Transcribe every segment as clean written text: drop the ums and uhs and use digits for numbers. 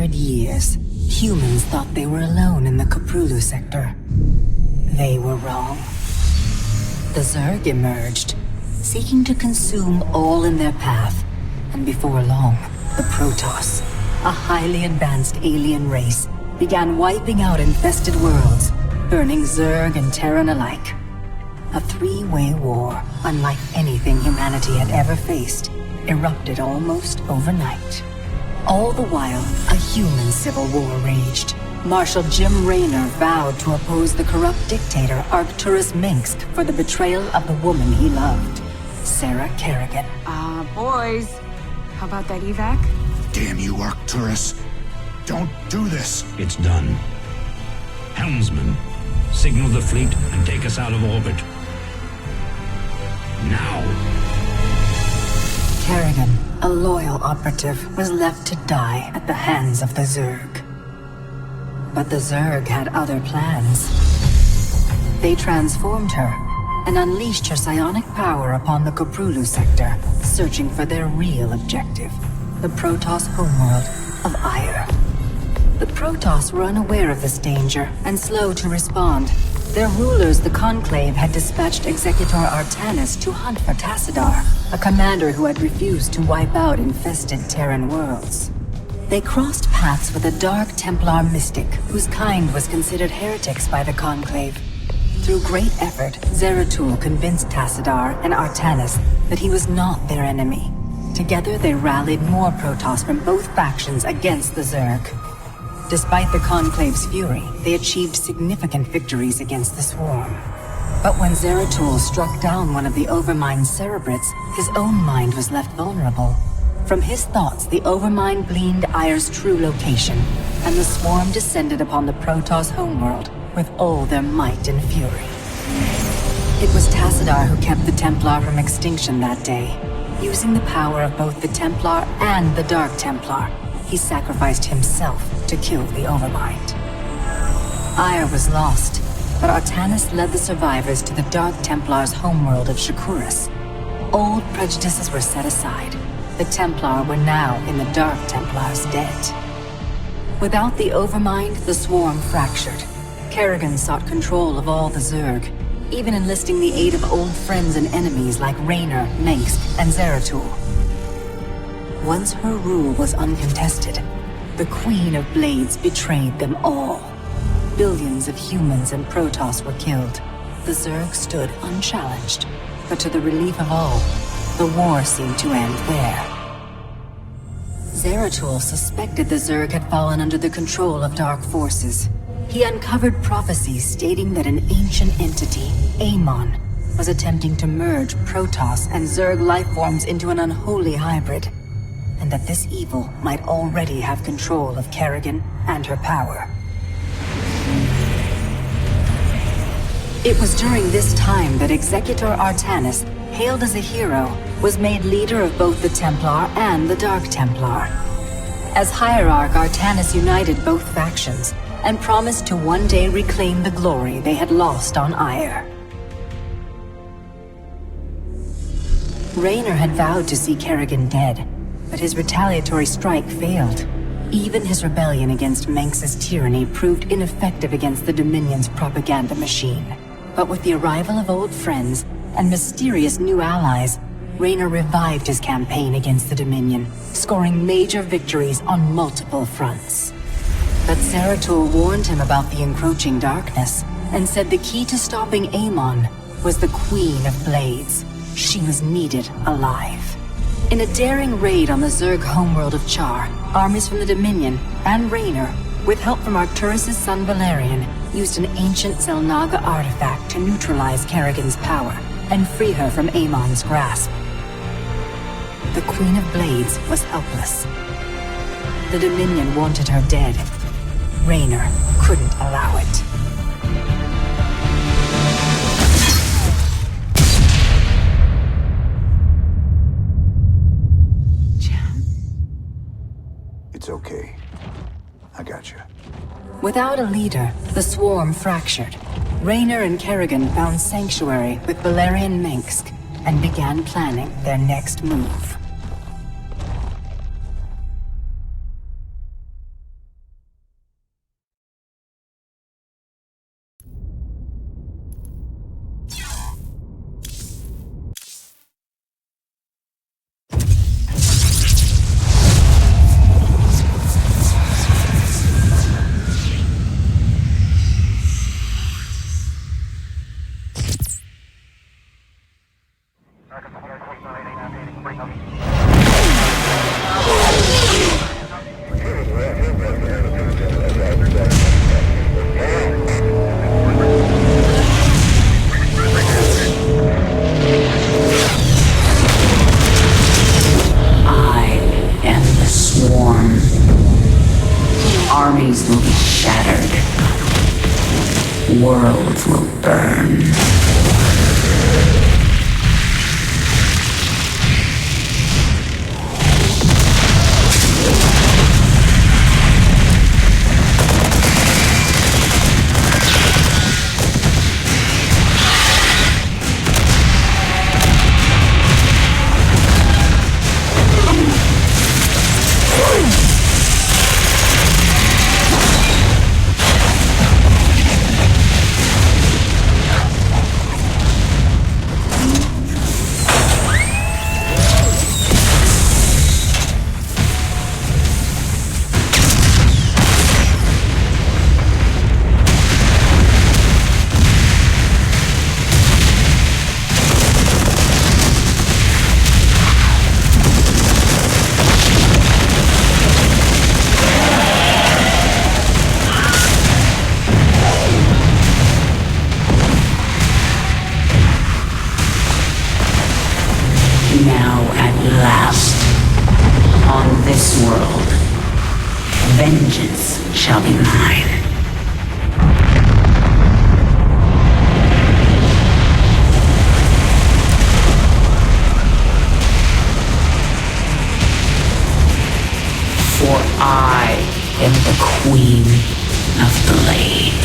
100 years, humans thought they were alone in the Koprulu sector. They were wrong. The Zerg emerged, seeking to consume all in their path, and before long, the Protoss, a highly advanced alien race, began wiping out infested worlds, burning Zerg and Terran alike. A three-way war, unlike anything humanity had ever faced, erupted almost overnight. All the while, a human civil war raged. Marshal Jim Raynor vowed to oppose the corrupt dictator Arcturus Minsk for the betrayal of the woman he loved, Sarah Kerrigan. Boys, how about that evac? Damn you, Arcturus. Don't do this. It's done. Helmsman, signal the fleet and take us out of orbit. Now. Kerrigan, a loyal operative, was left to die at the hands of the Zerg. But the Zerg had other plans. They transformed her and unleashed her psionic power upon the Koprulu sector, searching for their real objective, the Protoss homeworld of Ire. The Protoss were unaware of this danger and slow to respond. Their rulers, the Conclave, had dispatched Executor Artanis to hunt for Tassadar, a commander who had refused to wipe out infested Terran worlds. They crossed paths with a Dark Templar mystic whose kind was considered heretics by the Conclave. Through great effort, Zeratul convinced Tassadar and Artanis that he was not their enemy. Together they rallied more Protoss from both factions against the Zerg. Despite the Conclave's fury, they achieved significant victories against the Swarm. But when Zeratul struck down one of the Overmind's Cerebrates, his own mind was left vulnerable. From his thoughts, the Overmind gleaned Ire's true location, and the Swarm descended upon the Protoss homeworld with all their might and fury. It was Tassadar who kept the Templar from extinction that day. Using the power of both the Templar and the Dark Templar, he sacrificed himself to kill the Overmind. Ire was lost, but Artanis led the survivors to the Dark Templar's homeworld of Shakuras. Old prejudices were set aside. The Templar were now in the Dark Templar's debt. Without the Overmind, the Swarm fractured. Kerrigan sought control of all the Zerg, even enlisting the aid of old friends and enemies like Raynor, Mengsk, and Zeratul. Once her rule was uncontested, the Queen of Blades betrayed them all. Billions of humans and Protoss were killed. The Zerg stood unchallenged, but to the relief of all, the war seemed to end there. Zeratul suspected the Zerg had fallen under the control of dark forces. He uncovered prophecies stating that an ancient entity, Amon, was attempting to merge Protoss and Zerg lifeforms into an unholy hybrid, and that this evil might already have control of Kerrigan and her power. It was during this time that Executor Artanis, hailed as a hero, was made leader of both the Templar and the Dark Templar. As Hierarch, Artanis united both factions and promised to one day reclaim the glory they had lost on Ire. Raynor had vowed to see Kerrigan dead, but his retaliatory strike failed. Even his rebellion against Mengsk's tyranny proved ineffective against the Dominion's propaganda machine. But with the arrival of old friends and mysterious new allies, Raynor revived his campaign against the Dominion, scoring major victories on multiple fronts. But Zeratul warned him about the encroaching darkness, and said the key to stopping Amon was the Queen of Blades. She was needed alive. In a daring raid on the Zerg homeworld of Char, armies from the Dominion and Raynor, with help from Arcturus' son Valerian, used an ancient Zelnaga artifact to neutralize Kerrigan's power and free her from Amon's grasp. The Queen of Blades was helpless. The Dominion wanted her dead. Raynor couldn't allow it. It's okay. I got you. Without a leader, the Swarm fractured. Raynor and Kerrigan found sanctuary with Valerian Mengsk and began planning their next move. world will burn. Now at last, on this world, vengeance shall be mine. For I am the Queen of Blades.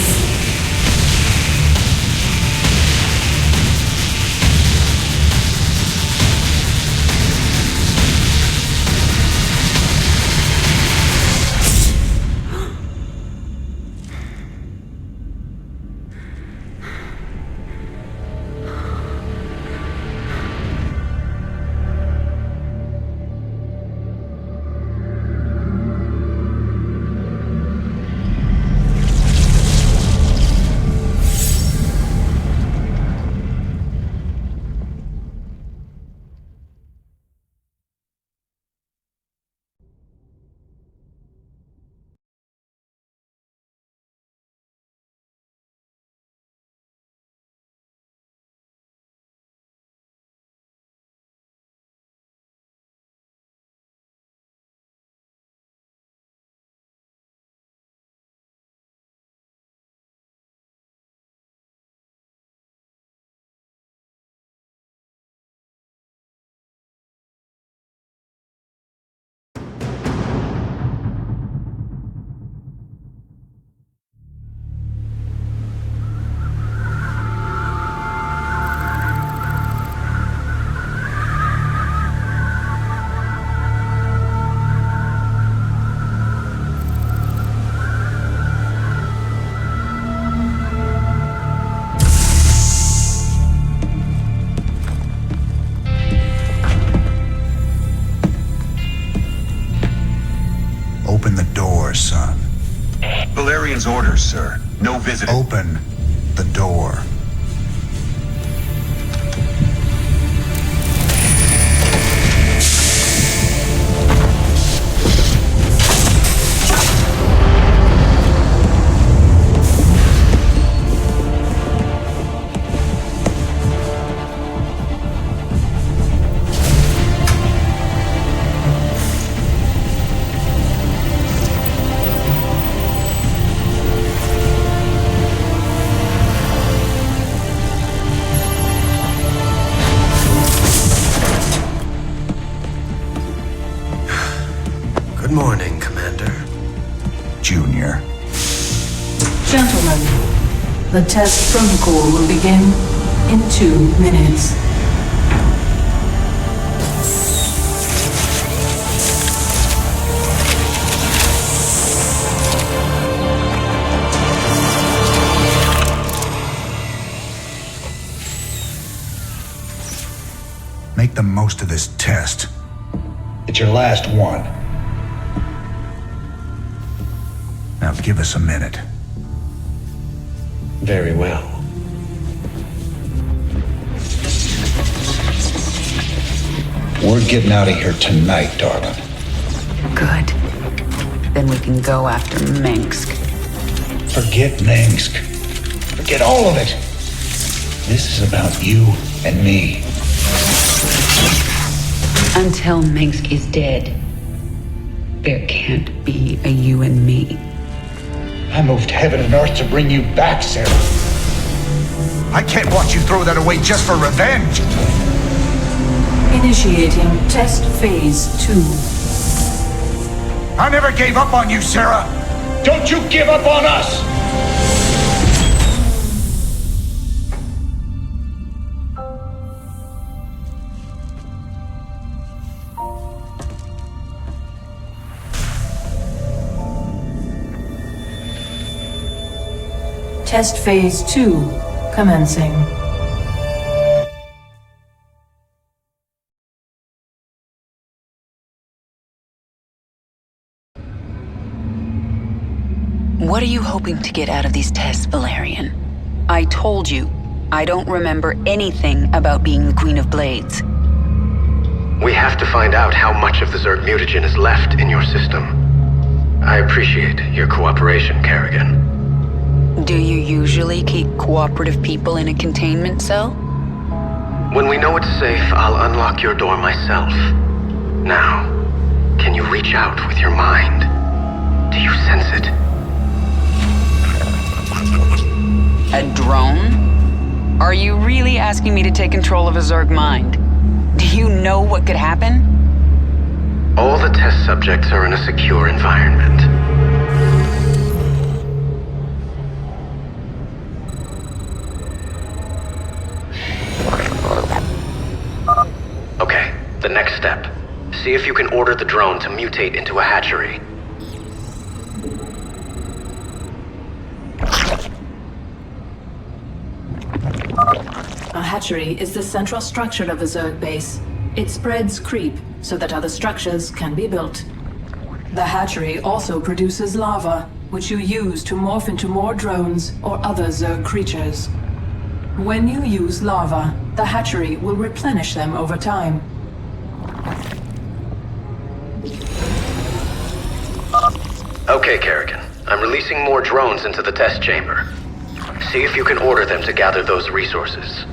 Open the door, son. Valerian's orders, sir. No visitor. Open the door. Good morning, Commander. Junior. Gentlemen, the test protocol will begin in 2 minutes. Make the most of this test. It's your last one. Now give us a minute. Very well. We're getting out of here tonight, darling. Good. Then we can go after Minsk. Forget Minsk. Forget all of it. This is about you and me. Until Minsk is dead, there can't be a you and me. I moved heaven and earth to bring you back, Sarah. I can't watch you throw that away just for revenge. Initiating test phase 2. I never gave up on you, Sarah. Don't you give up on us! Test phase 2 commencing. What are you hoping to get out of these tests, Valerian? I told you, I don't remember anything about being the Queen of Blades. We have to find out how much of the Zerg mutagen is left in your system. I appreciate your cooperation, Kerrigan. Do you usually keep cooperative people in a containment cell? When we know it's safe, I'll unlock your door myself. Now, can you reach out with your mind? Do you sense it? A drone? Are you really asking me to take control of a Zerg mind? Do you know what could happen? All the test subjects are in a secure environment. Okay, the next step. See if you can order the drone to mutate into a hatchery. A hatchery is the central structure of a Zerg base. It spreads creep so that other structures can be built. The hatchery also produces lava, which you use to morph into more drones or other Zerg creatures. When you use lava, the hatchery will replenish them over time. Okay, Kerrigan. I'm releasing more drones into the test chamber. See if you can order them to gather those resources.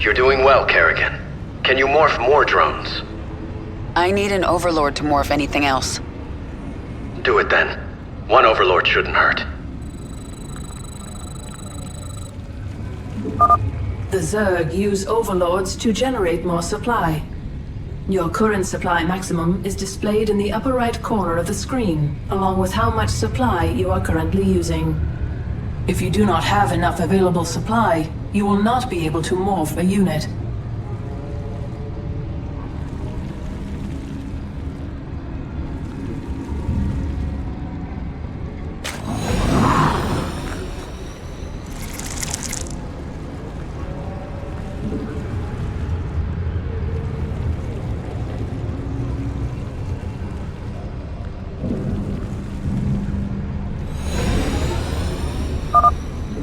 You're doing well, Kerrigan. Can you morph more drones? I need an overlord to morph anything else. Do it then. One overlord shouldn't hurt. The Zerg use overlords to generate more supply. Your current supply maximum is displayed in the upper right corner of the screen, along with how much supply you are currently using. If you do not have enough available supply, you will not be able to morph a unit.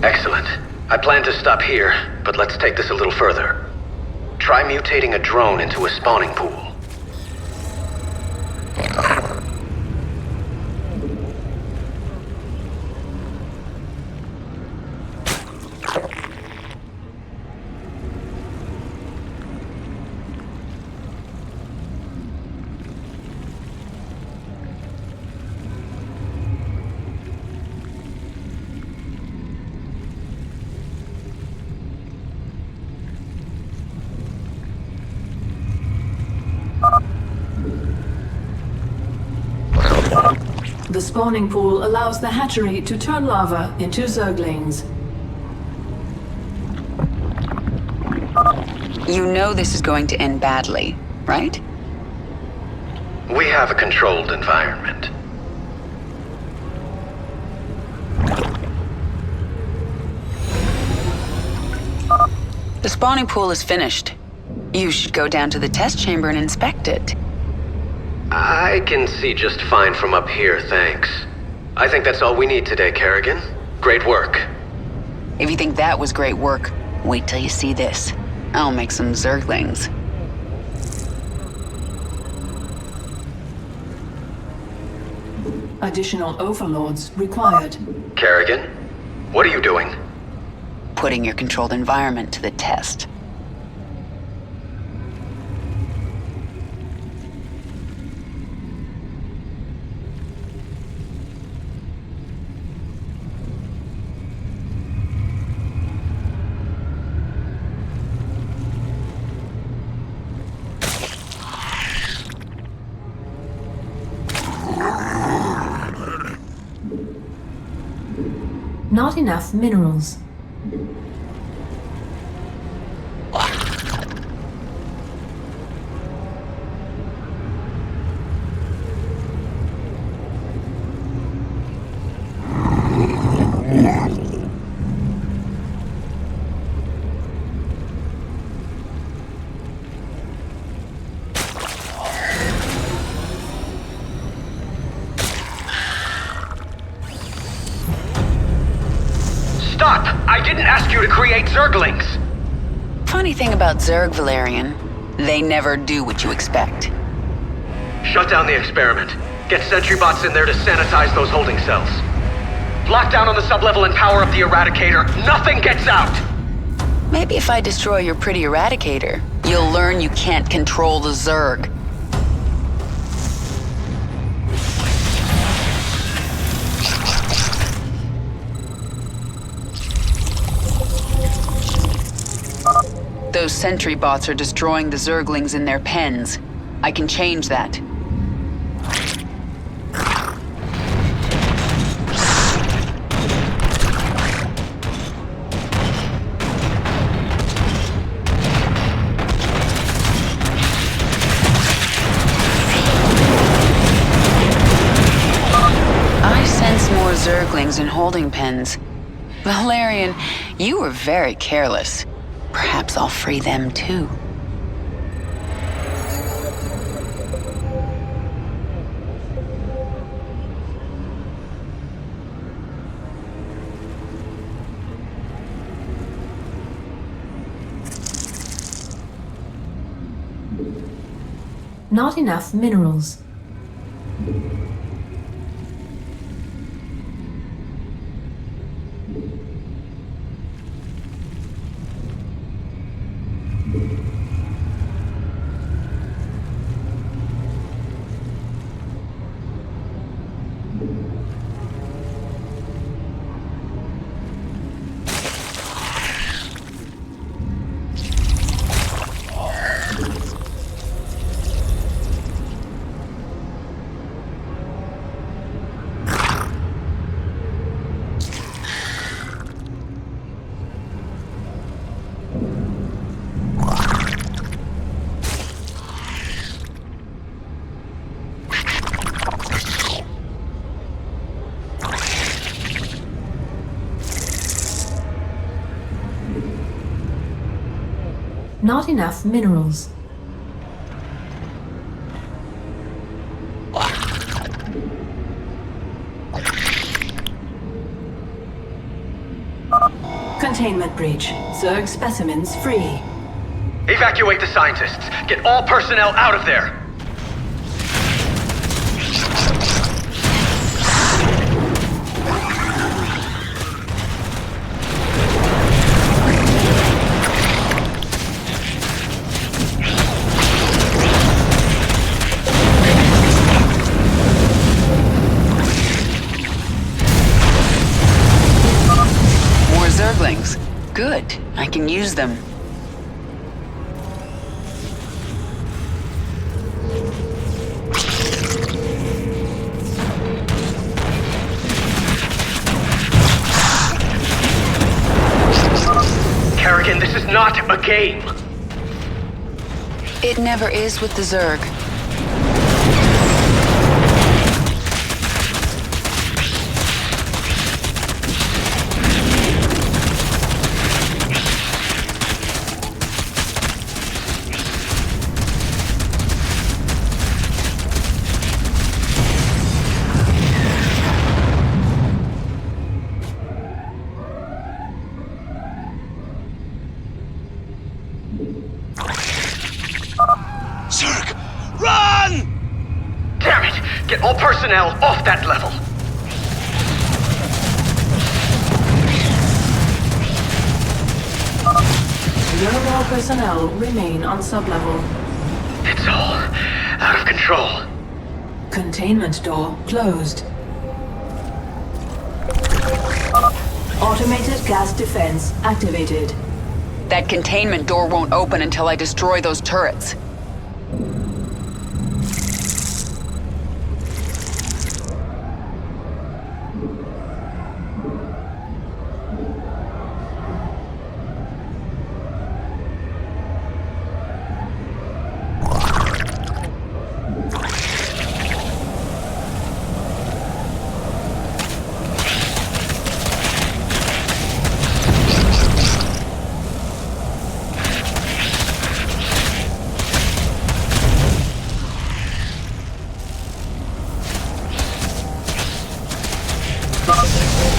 Excellent. I plan to stop here, but let's take this a little further. Try mutating a drone into a spawning pool. The spawning pool allows the hatchery to turn lava into Zerglings. You know this is going to end badly, right? We have a controlled environment. The spawning pool is finished. You should go down to the test chamber and inspect it. I can see just fine from up here, thanks. I think that's all we need today, Kerrigan. Great work. If you think that was great work, wait till you see this. I'll make some Zerglings. Additional overlords required. Kerrigan, what are you doing? Putting your controlled environment to the test. Not enough minerals. Stop! I didn't ask you to create Zerglings! Funny thing about Zerg, Valerian, they never do what you expect. Shut down the experiment. Get sentry bots in there to sanitize those holding cells. Lock down on the sublevel and power up the Eradicator. Nothing gets out! Maybe if I destroy your pretty Eradicator, you'll learn you can't control the Zerg. Those sentry bots are destroying the Zerglings in their pens. I can change that. I sense more Zerglings in holding pens. Valerian, you were very careless. Perhaps I'll free them too. Not enough minerals. Not enough minerals. Containment breach. Zerg specimens free. Evacuate the scientists. Get all personnel out of there. Zerglings. Good. I can use them. Kerrigan, this is not a game. It never is with the Zerg. personnel off that level. No more personnel remain on sublevel. It's all out of control. Containment door closed. Automated gas defense activated. That containment door won't open until I destroy those turrets.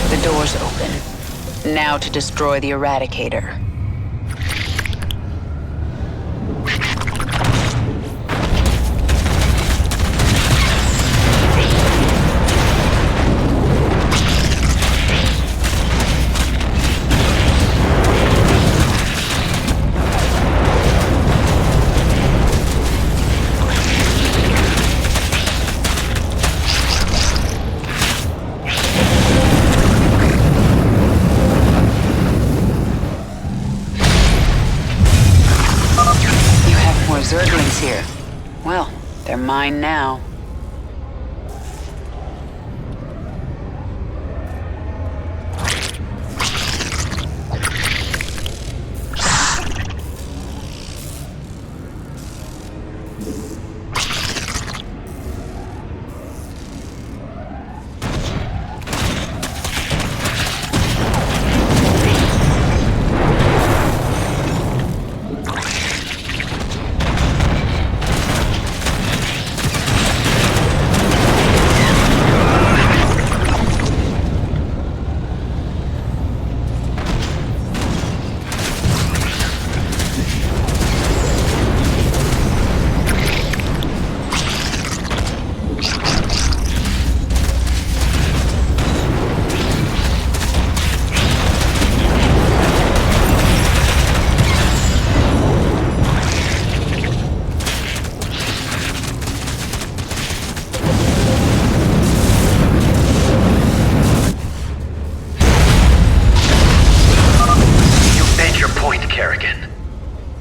The door's open. Now to destroy the Eradicator. Zerglings here. Well, they're mine now.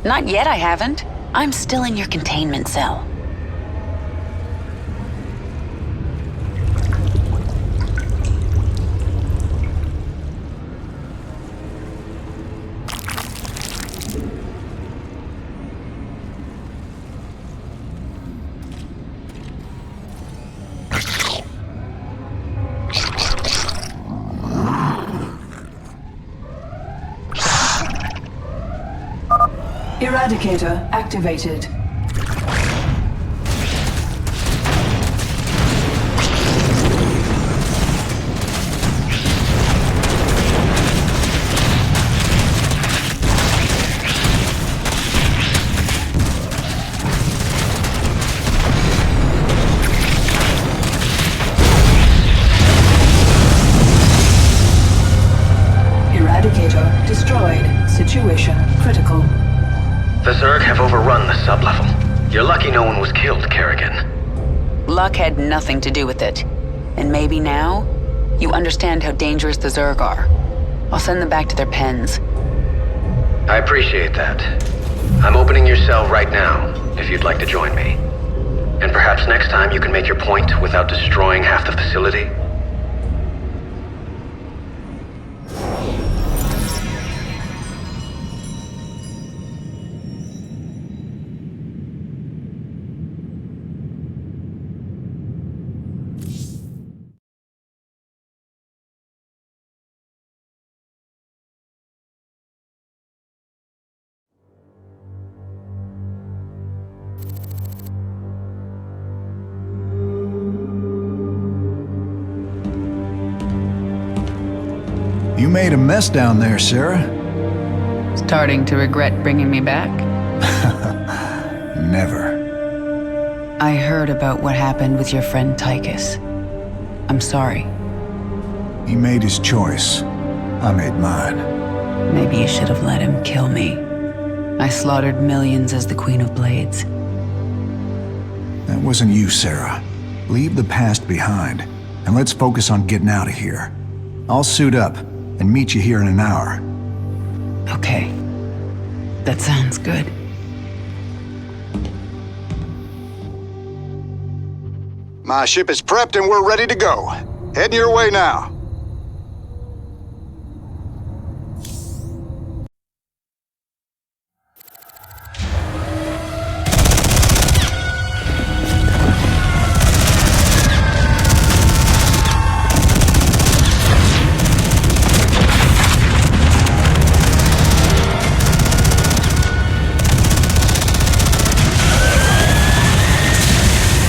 Not yet, I haven't. I'm still in your containment cell. Eradicator activated. Eradicator destroyed. Situation critical. The Zerg have overrun the sublevel. You're lucky no one was killed, Kerrigan. Luck had nothing to do with it. And maybe now, you understand how dangerous the Zerg are. I'll send them back to their pens. I appreciate that. I'm opening your cell right now, if you'd like to join me. And perhaps next time you can make your point without destroying half the facility? You made a mess down there, Sarah. Starting to regret bringing me back? Never. I heard about what happened with your friend Tychus. I'm sorry. He made his choice. I made mine. Maybe you should have let him kill me. I slaughtered millions as the Queen of Blades. That wasn't you, Sarah. Leave the past behind, and let's focus on getting out of here. I'll suit up and meet you here in an hour. Okay. That sounds good. My ship is prepped and we're ready to go. Heading your way now.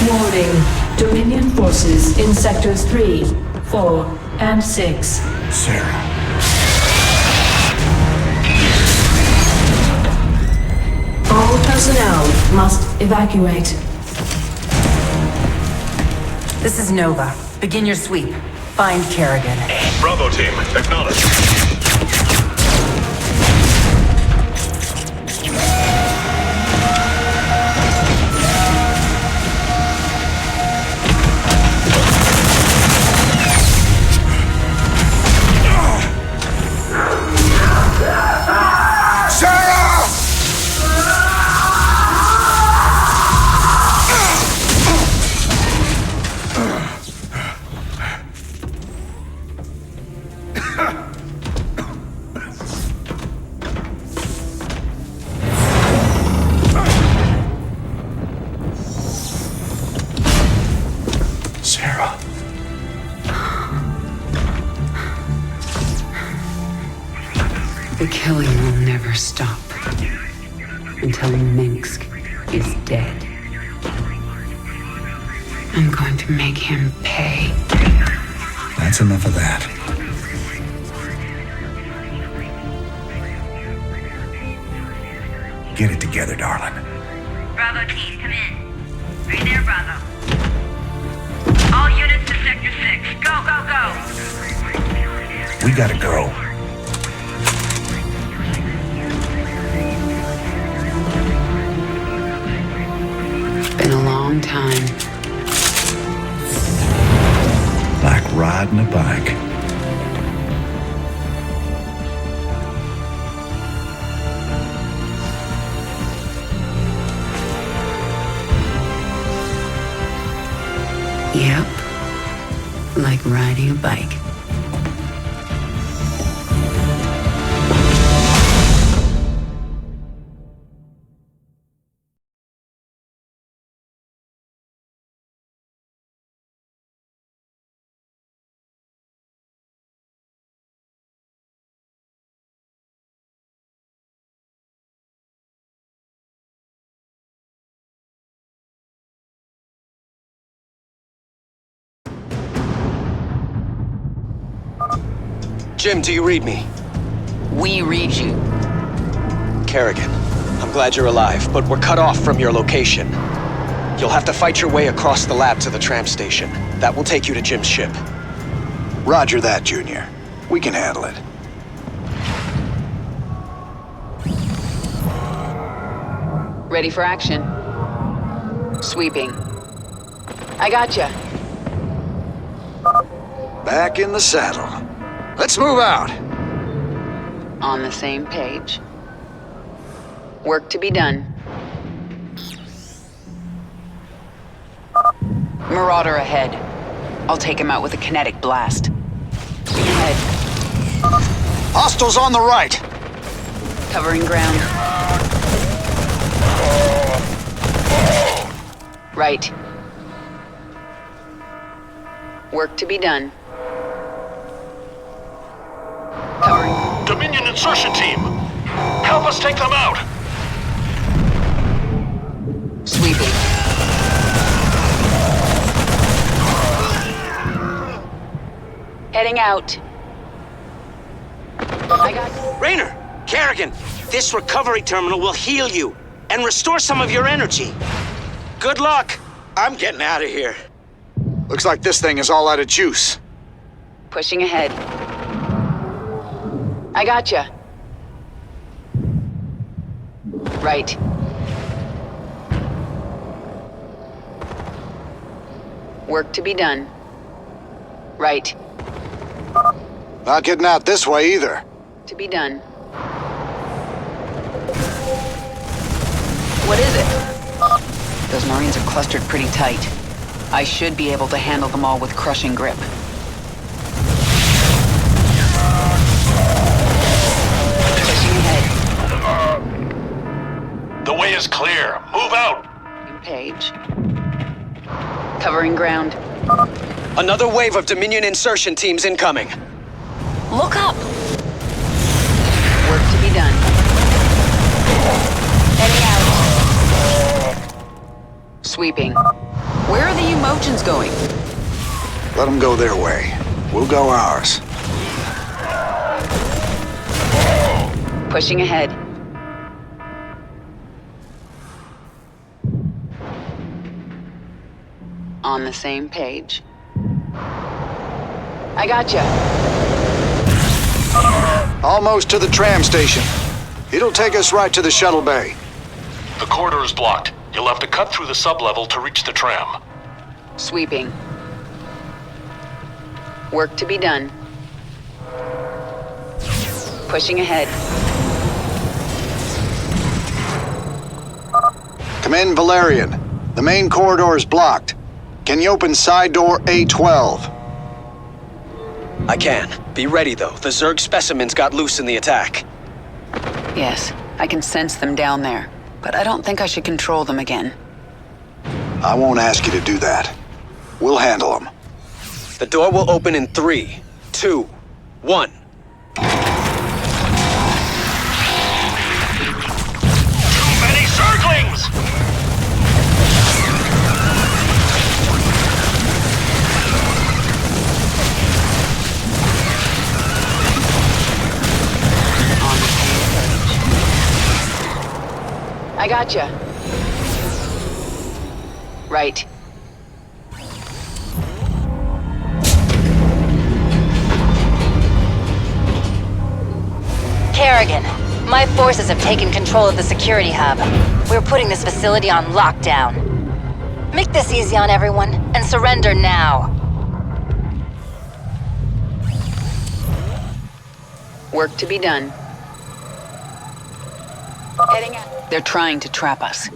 Warning. Dominion forces in sectors 3, 4, and 6. Sarah. All personnel must evacuate. This is Nova. Begin your sweep. Find Kerrigan. Bravo team, acknowledge. The killing will never stop until Minsk is dead. I'm going to make him pay. That's enough of that. Get it together, darling. Bravo team, come in. Right there, Bravo. All units to Sector 6. Go, go, go! We gotta go. Been a long time. Like riding a bike. Yep. Like riding a bike. Jim, do you read me? We read you. Kerrigan, I'm glad you're alive, but we're cut off from your location. You'll have to fight your way across the lab to the tram station. That will take you to Jim's ship. Roger that, Junior. We can handle it. Ready for action. Sweeping. I gotcha. Back in the saddle. Let's move out. On the same page. Work to be done. Marauder ahead. I'll take him out with a kinetic blast. Ahead. Hostiles on the right. Covering ground. Right. Work to be done. Covering. Dominion insertion team! Help us take them out! Sweeping. Heading out. I got... Raynor! Kerrigan! This recovery terminal will heal you and restore some of your energy. Good luck! I'm getting out of here. Looks like this thing is all out of juice. Pushing ahead. I gotcha. Right. Work to be done. Right. Not getting out this way either. To be done. What is it? Those Marines are clustered pretty tight. I should be able to handle them all with crushing grip. Pushing ahead. The way is clear. Move out! Page. Covering ground. Another wave of Dominion insertion teams incoming. Look up! Work to be done. Heading out. Sweeping. Where are the Umojans going? Let them go their way. We'll go ours. Pushing ahead. On the same page. I gotcha. Almost to the tram station. It'll take us right to the shuttle bay. The corridor is blocked. You'll have to cut through the sublevel to reach the tram. Sweeping. Work to be done. Pushing ahead. Come in, Valerian. The main corridor is blocked. Can you open side door A12? I can. Be ready, though. The Zerg specimens got loose in the attack. Yes, I can sense them down there, but I don't think I should control them again. I won't ask you to do that. We'll handle them. The door will open in 3, 2, 1. Too many Zerglings! I gotcha. Right. Kerrigan, my forces have taken control of the security hub. We're putting this facility on lockdown. Make this easy on everyone, and surrender now. Work to be done. Heading out. They're trying to trap us.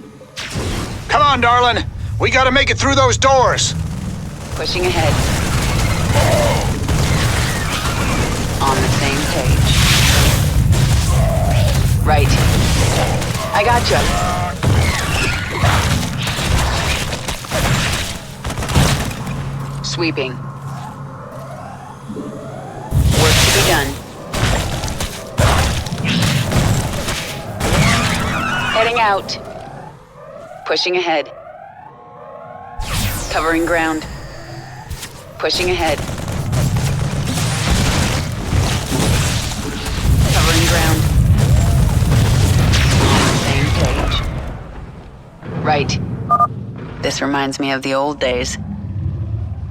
Come on, darling. We gotta make it through those doors. Pushing ahead. On the same page. Right. I gotcha. Sweeping. Work to be done. Heading out. Pushing ahead. Covering ground. Pushing ahead. Covering ground. On the same page. Right. This reminds me of the old days.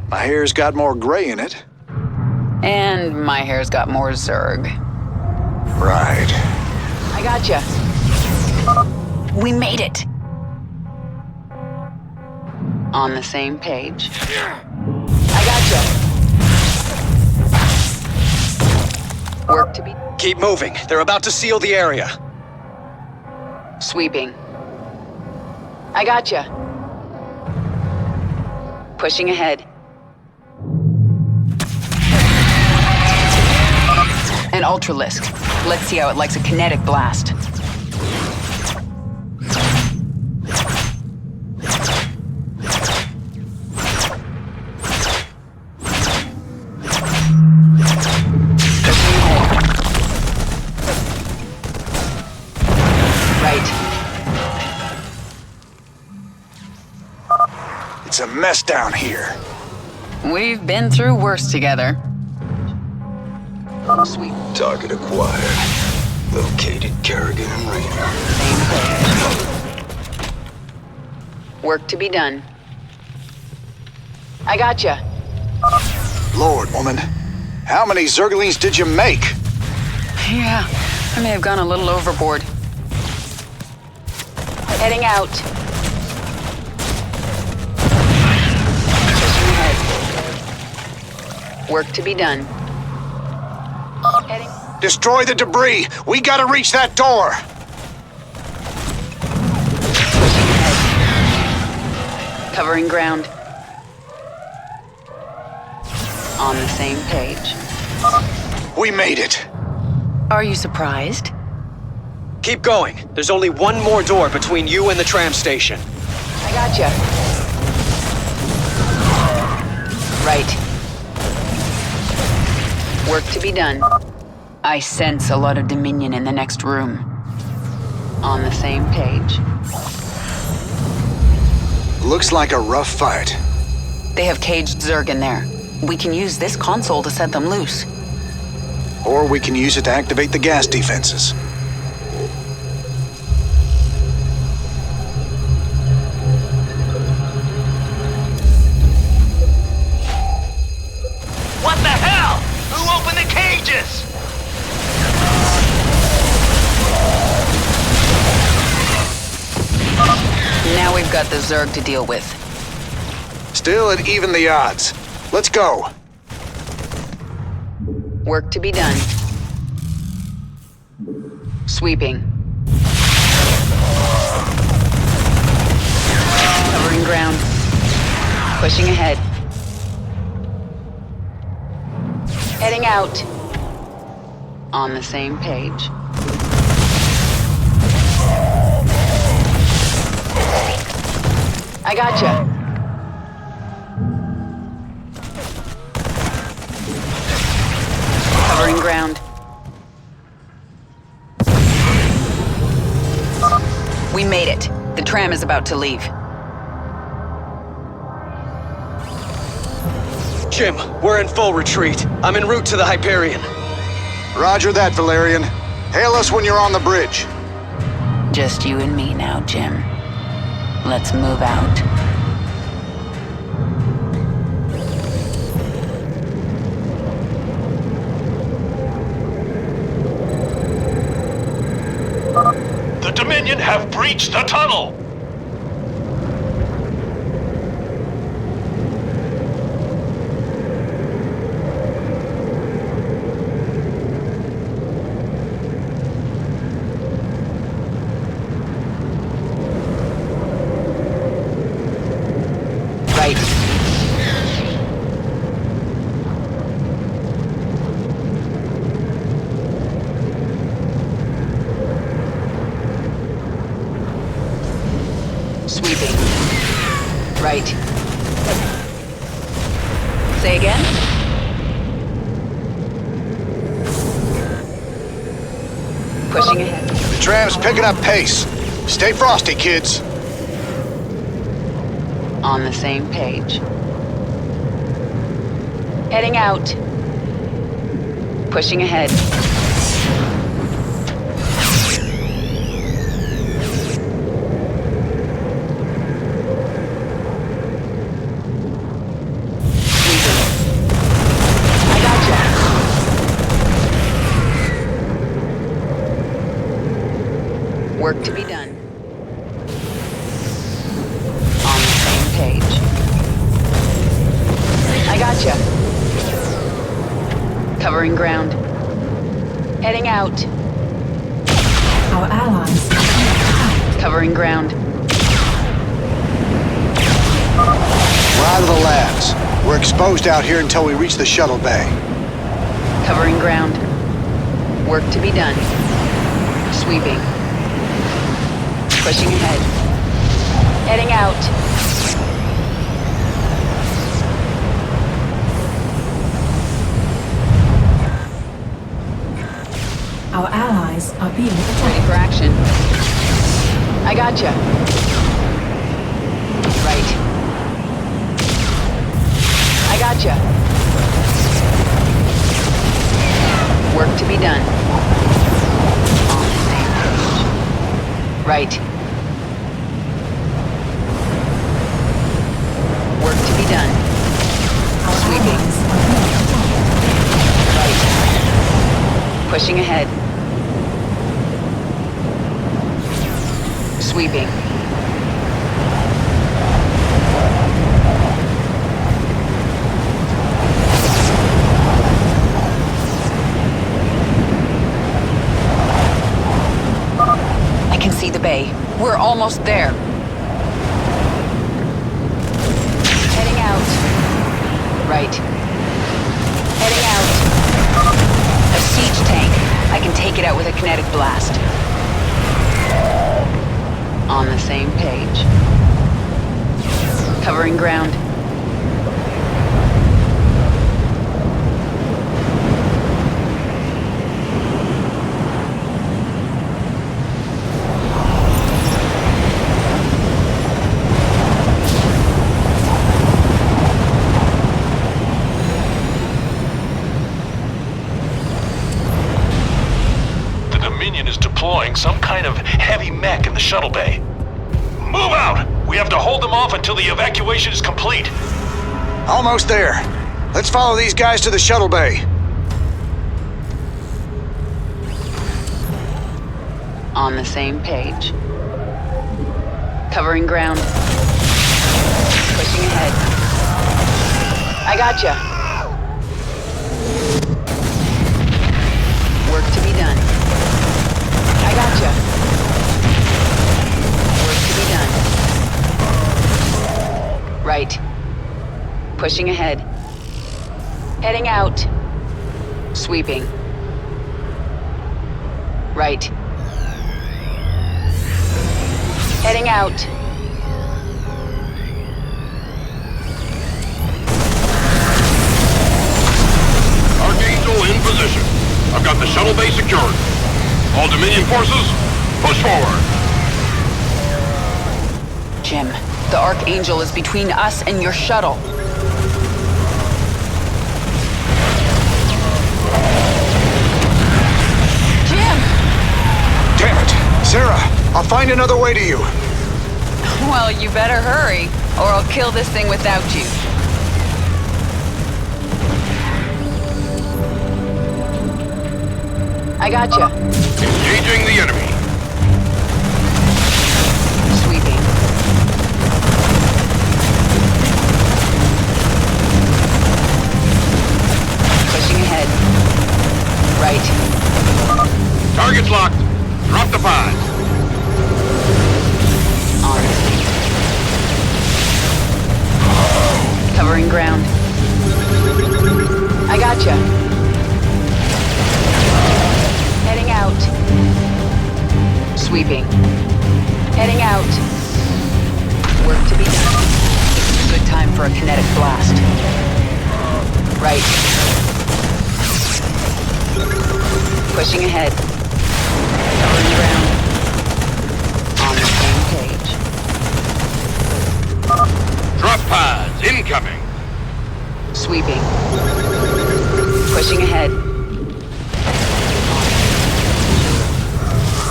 My hair's got more gray in it. And my hair's got more Zerg. Right. I gotcha. We made it. On the same page. I gotcha. Work to be... Keep moving. They're about to seal the area. Sweeping. I gotcha. Pushing ahead. An Ultralisk. Let's see how it likes a kinetic blast. It's a mess down here. We've been through worse together. Sweet. Target acquired. Located Kerrigan and Rayner. Work to be done. I gotcha. Lord, woman. How many Zerglings did you make? Yeah, I may have gone a little overboard. Heading out. Pushing ahead. Work to be done. Heading. Destroy the debris! We gotta reach that door! Pushing ahead. Covering ground. On the same page. We made it! Are you surprised? Keep going. There's only one more door between you and the tram station. I gotcha. Right. Work to be done. I sense a lot of Dominion in the next room. On the same page. Looks like a rough fight. They have caged Zerg in there. We can use this console to set them loose. Or we can use it to activate the gas defenses. What the hell? Who opened the cages? Now we've got the Zerg to deal with. Still at even the odds. Let's go. Work to be done. Sweeping. Covering ground. Pushing ahead. Heading out. On the same page. I gotcha. Covering ground. We made it. The tram is about to leave. Jim, we're in full retreat. I'm en route to the Hyperion. Roger that, Valerian. Hail us when you're on the bridge. Just you and me now, Jim. Let's move out. The Dominion have breached the tunnel! Right. Sweeping. Right. Say again? Pushing ahead. The tram's picking up pace. Stay frosty, kids. On the same page. Heading out. Pushing ahead. I gotcha. Work to be done. On the same page. I gotcha. Covering ground. Heading out. Our allies. Covering ground. We're out of the labs. We're exposed out here until we reach the shuttle bay. Covering ground. Work to be done. Sweeping. Pushing ahead. Heading out. Our allies are being Ready attacked. for action. I gotcha. Right. I gotcha. Work to be done. On the same page. Right. Work to be done. Pushing ahead. Sweeping. I can see the bay. We're almost there. Heading out. Right. Heading out. A siege tank. I can take it out with a kinetic blast. On the same page. Covering ground. Some kind of heavy mech in the shuttle bay. Move out! We have to hold them off until the evacuation is complete. Almost there. Let's follow these guys to the shuttle bay. On the same page. Covering ground. Pushing ahead. I gotcha. Work to be done. I gotcha. Work to be done. Right. Pushing ahead. Heading out. Sweeping. Right. Heading out. Archangel in position. I've got the shuttle bay secured. All Dominion forces, push forward. Jim, the Archangel is between us and your shuttle. Jim! Damn it! Sarah, I'll find another way to you. Well, you better hurry, or I'll kill this thing without you. I gotcha. Engaging the enemy. Sweeping. Pushing ahead. Right. Target's locked. Drop the pod. On. Covering ground. I gotcha. Heading out. Sweeping. Heading out. Work to be done. Good time for a kinetic blast. Right. Pushing ahead. Covering ground. On the same page. Drop pods incoming. Sweeping. Pushing ahead.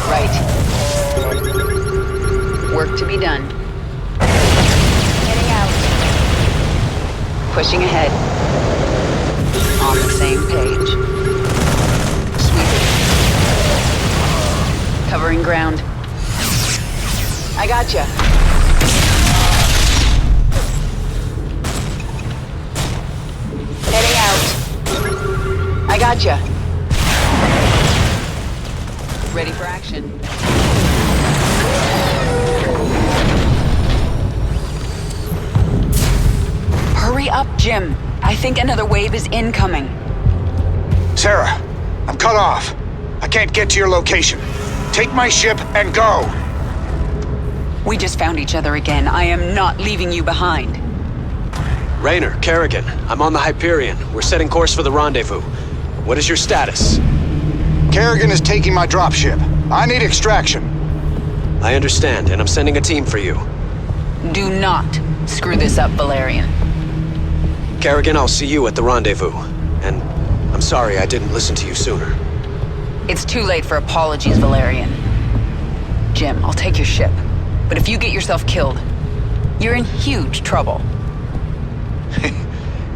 Right. Work to be done. Getting out. Pushing ahead. On the same page. Sweeping. Covering ground. I gotcha. Heading out. I gotcha. Ready for action. Hurry up, Jim. I think another wave is incoming. Sarah, I'm cut off. I can't get to your location. Take my ship and go. We just found each other again. I am not leaving you behind. Raynor, Kerrigan, I'm on the Hyperion. We're setting course for the rendezvous. What is your status? Kerrigan is taking my dropship. I need extraction. I understand, and I'm sending a team for you. Do not screw this up, Valerian. Kerrigan, I'll see you at the rendezvous. And I'm sorry I didn't listen to you sooner. It's too late for apologies, Valerian. Jim, I'll take your ship. But if you get yourself killed, you're in huge trouble.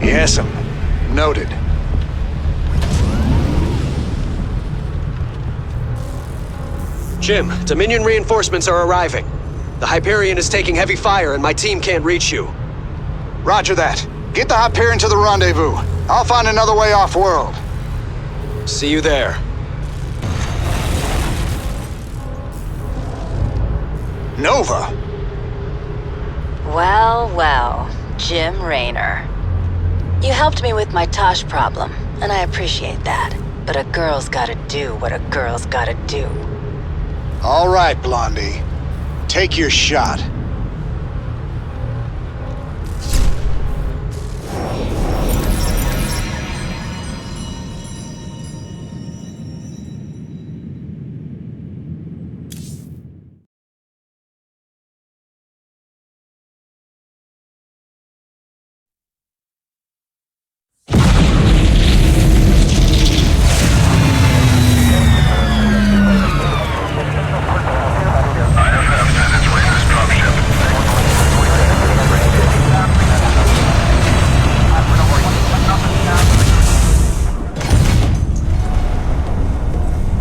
Yes'm. Noted. Jim, Dominion reinforcements are arriving. The Hyperion is taking heavy fire and my team can't reach you. Roger that. Get the Hyperion to the rendezvous. I'll find another way off-world. See you there. Nova! Well, well, Jim Raynor. You helped me with my Tosh problem, and I appreciate that. But a girl's gotta do what a girl's gotta do. All right, Blondie. Take your shot.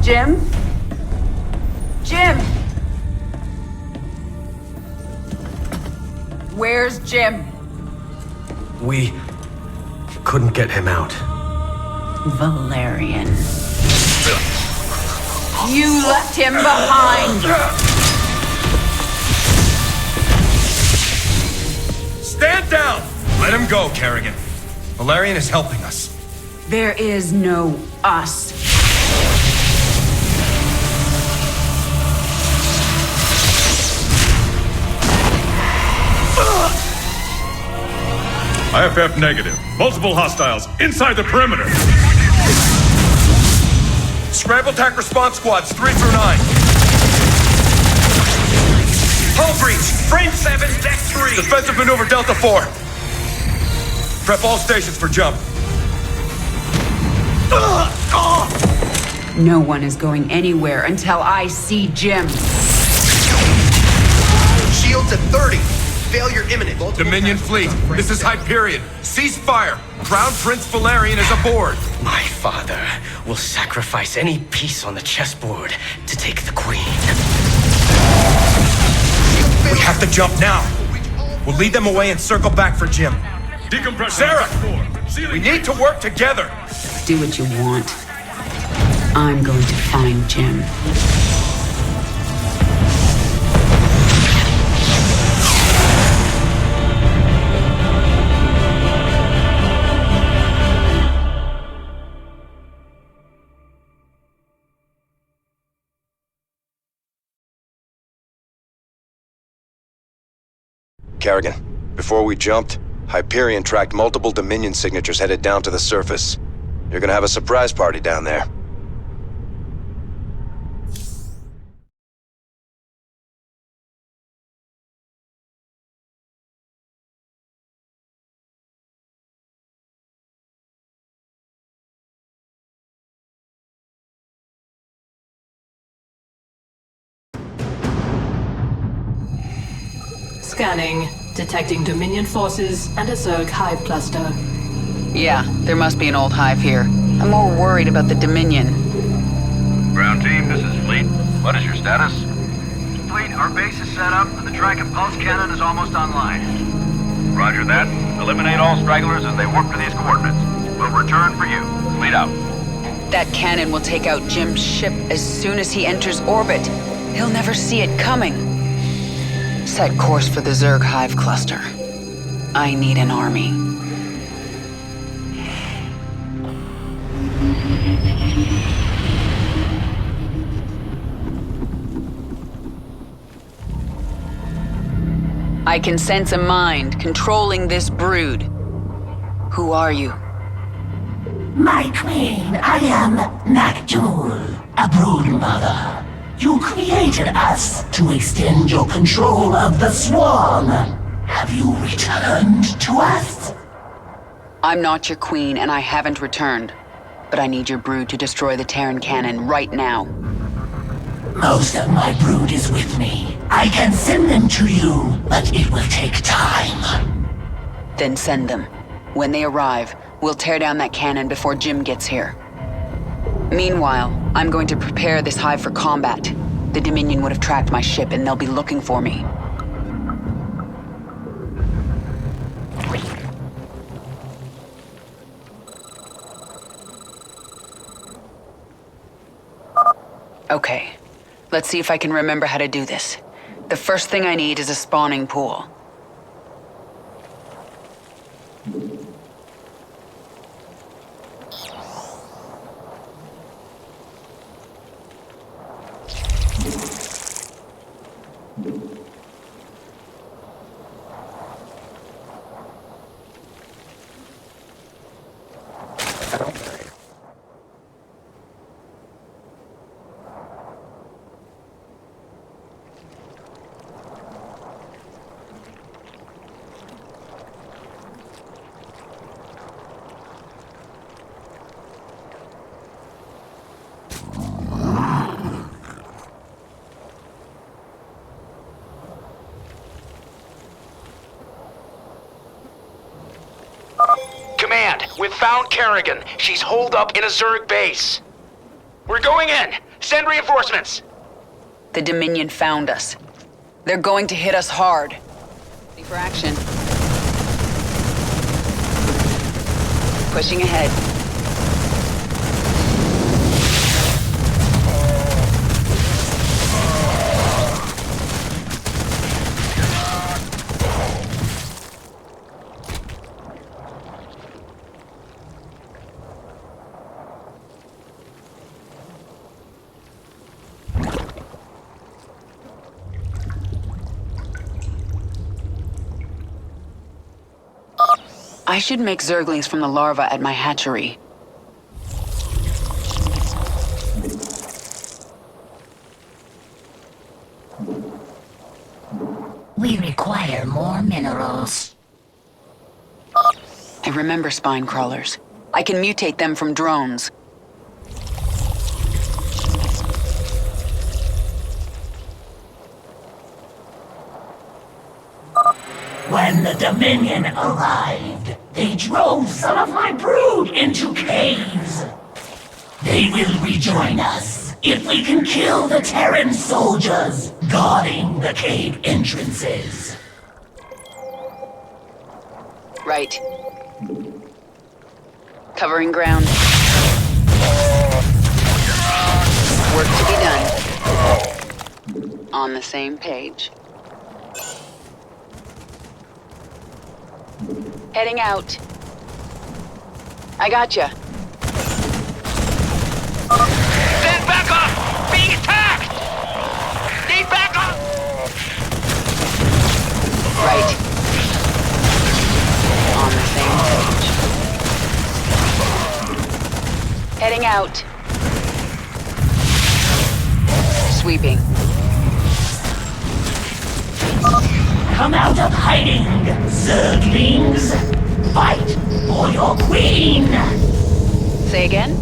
Jim? Jim! Where's Jim? We couldn't get him out. Valerian. You left him behind! Stand down! Let him go, Kerrigan. Valerian is helping us. There is no us. IFF negative. Multiple hostiles inside the perimeter. Scramble attack response squads 3 through 9. Hull breach. Frame 7, deck 3. Defensive maneuver Delta 4. Prep all stations for jump. No one is going anywhere until I see Jim. Shields at 30. Failure imminent. Dominion fleet, this is Hyperion. Cease fire. Crown Prince Valerian is aboard. My father will sacrifice any piece on the chessboard to take the queen. We have to jump now. We'll lead them away and circle back for Jim. Decompression. Sarah! We need to work together. Do what you want. I'm going to find Jim. Kerrigan, before we jumped, Hyperion tracked multiple Dominion signatures headed down to the surface. You're gonna have a surprise party down there. Scanning. Detecting Dominion forces and a Zerg hive cluster. Yeah, there must be an old hive here. I'm more worried about the Dominion. Ground team, this is Fleet. What is your status? Fleet, our base is set up and the track and pulse cannon is almost online. Roger that. Eliminate all stragglers as they warp to these coordinates. We'll return for you. Fleet out. That cannon will take out Jim's ship as soon as he enters orbit. He'll never see it coming. Set course for the Zerg hive cluster. I need an army. I can sense a mind controlling this brood. Who are you? My queen, I am Naktul, a brood mother. You created us to extend your control of the swarm. Have you returned to us? I'm not your queen, and I haven't returned. But I need your brood to destroy the Terran cannon right now. Most of my brood is with me. I can send them to you, but it will take time. Then send them. When they arrive, we'll tear down that cannon before Jim gets here. Meanwhile, I'm going to prepare this hive for combat. The Dominion would have tracked my ship and they'll be looking for me. Okay, let's see if I can remember how to do this. The first thing I need is a spawning pool. Command, we've found Kerrigan. She's holed up in a Zerg base. We're going in. Send reinforcements. The Dominion found us. They're going to hit us hard. Ready for action. Pushing ahead. I should make Zerglings from the larva at my hatchery. We require more minerals. I remember spine crawlers. I can mutate them from drones. When the Dominion arrived, they drove some of my brood into caves. They will rejoin us if we can kill the Terran soldiers guarding the cave entrances. Right. Covering ground. Work to be done. On the same page. Heading out. I gotcha. Stand back up! Being attacked! Need backup! Right. On the same page. Heading out. Sweeping. Come out of hiding, Zerglings! Fight for your queen! Say again?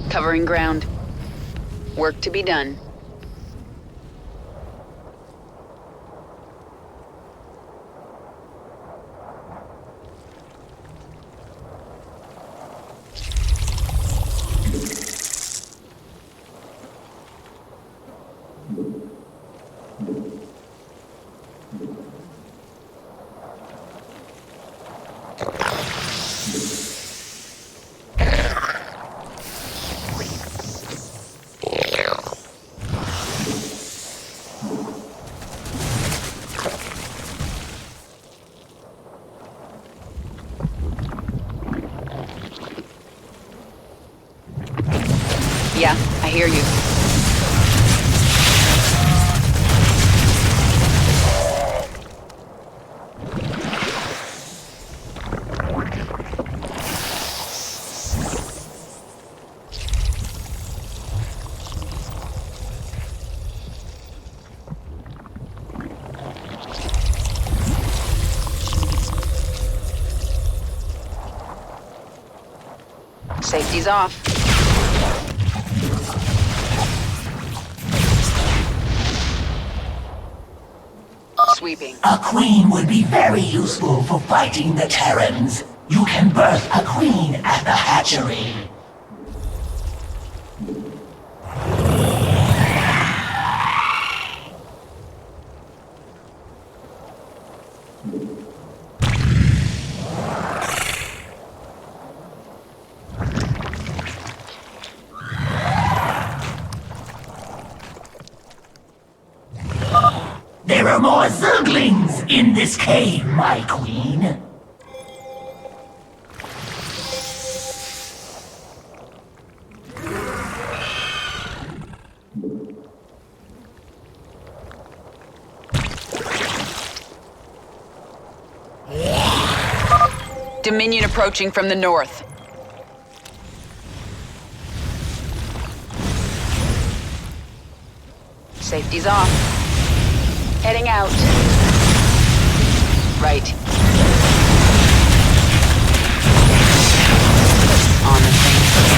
Covering ground. Work to be done. Yeah, I hear you. Safety's off. Sweeping. A queen would be very useful for fighting the Terrans. You can birth a queen at the hatchery. There are more Zerglings in this cave, my queen. Dominion approaching from the north. Safety's off. Heading out. Right. On the same page.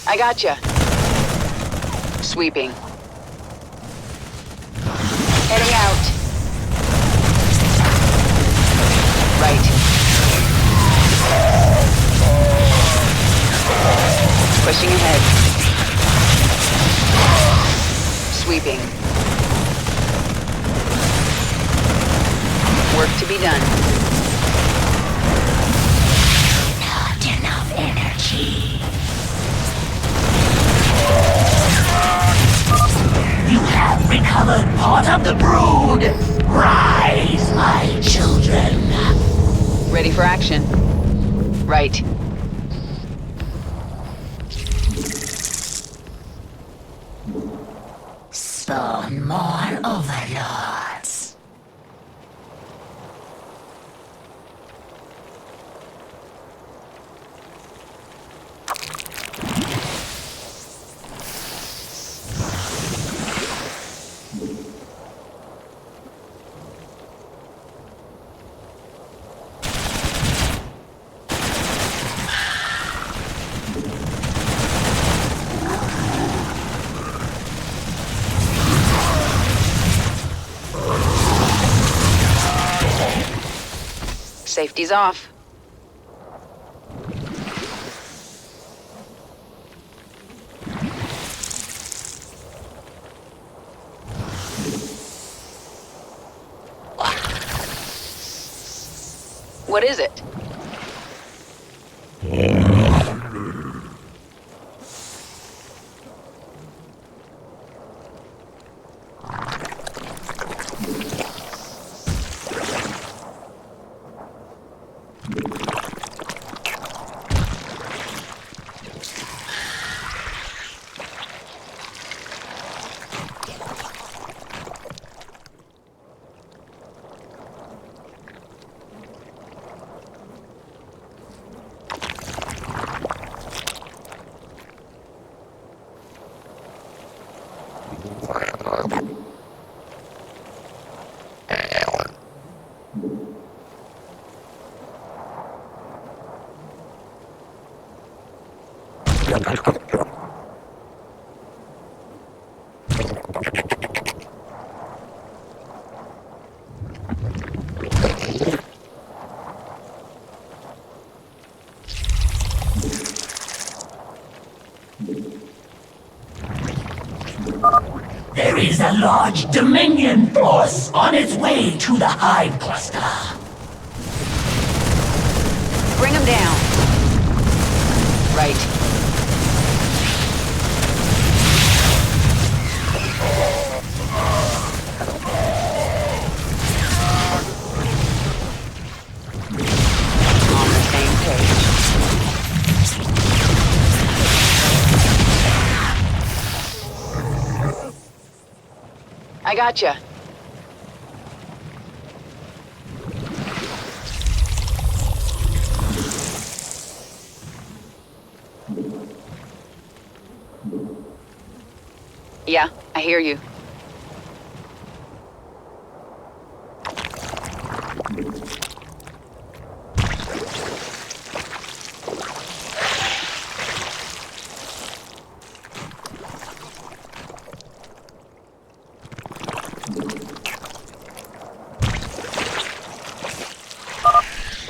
I gotcha. Sweeping. Heading out. Right. Pushing ahead. Sweeping. Work to be done. Not enough energy. You have recovered part of the brood. Rise, my children. Ready for action. Right. Spawn more overlords. Safety's off. What is it? There is a large Dominion force on its way to the Hive Cluster. Bring them down. Right. On the same page. I gotcha. Yeah, I hear you.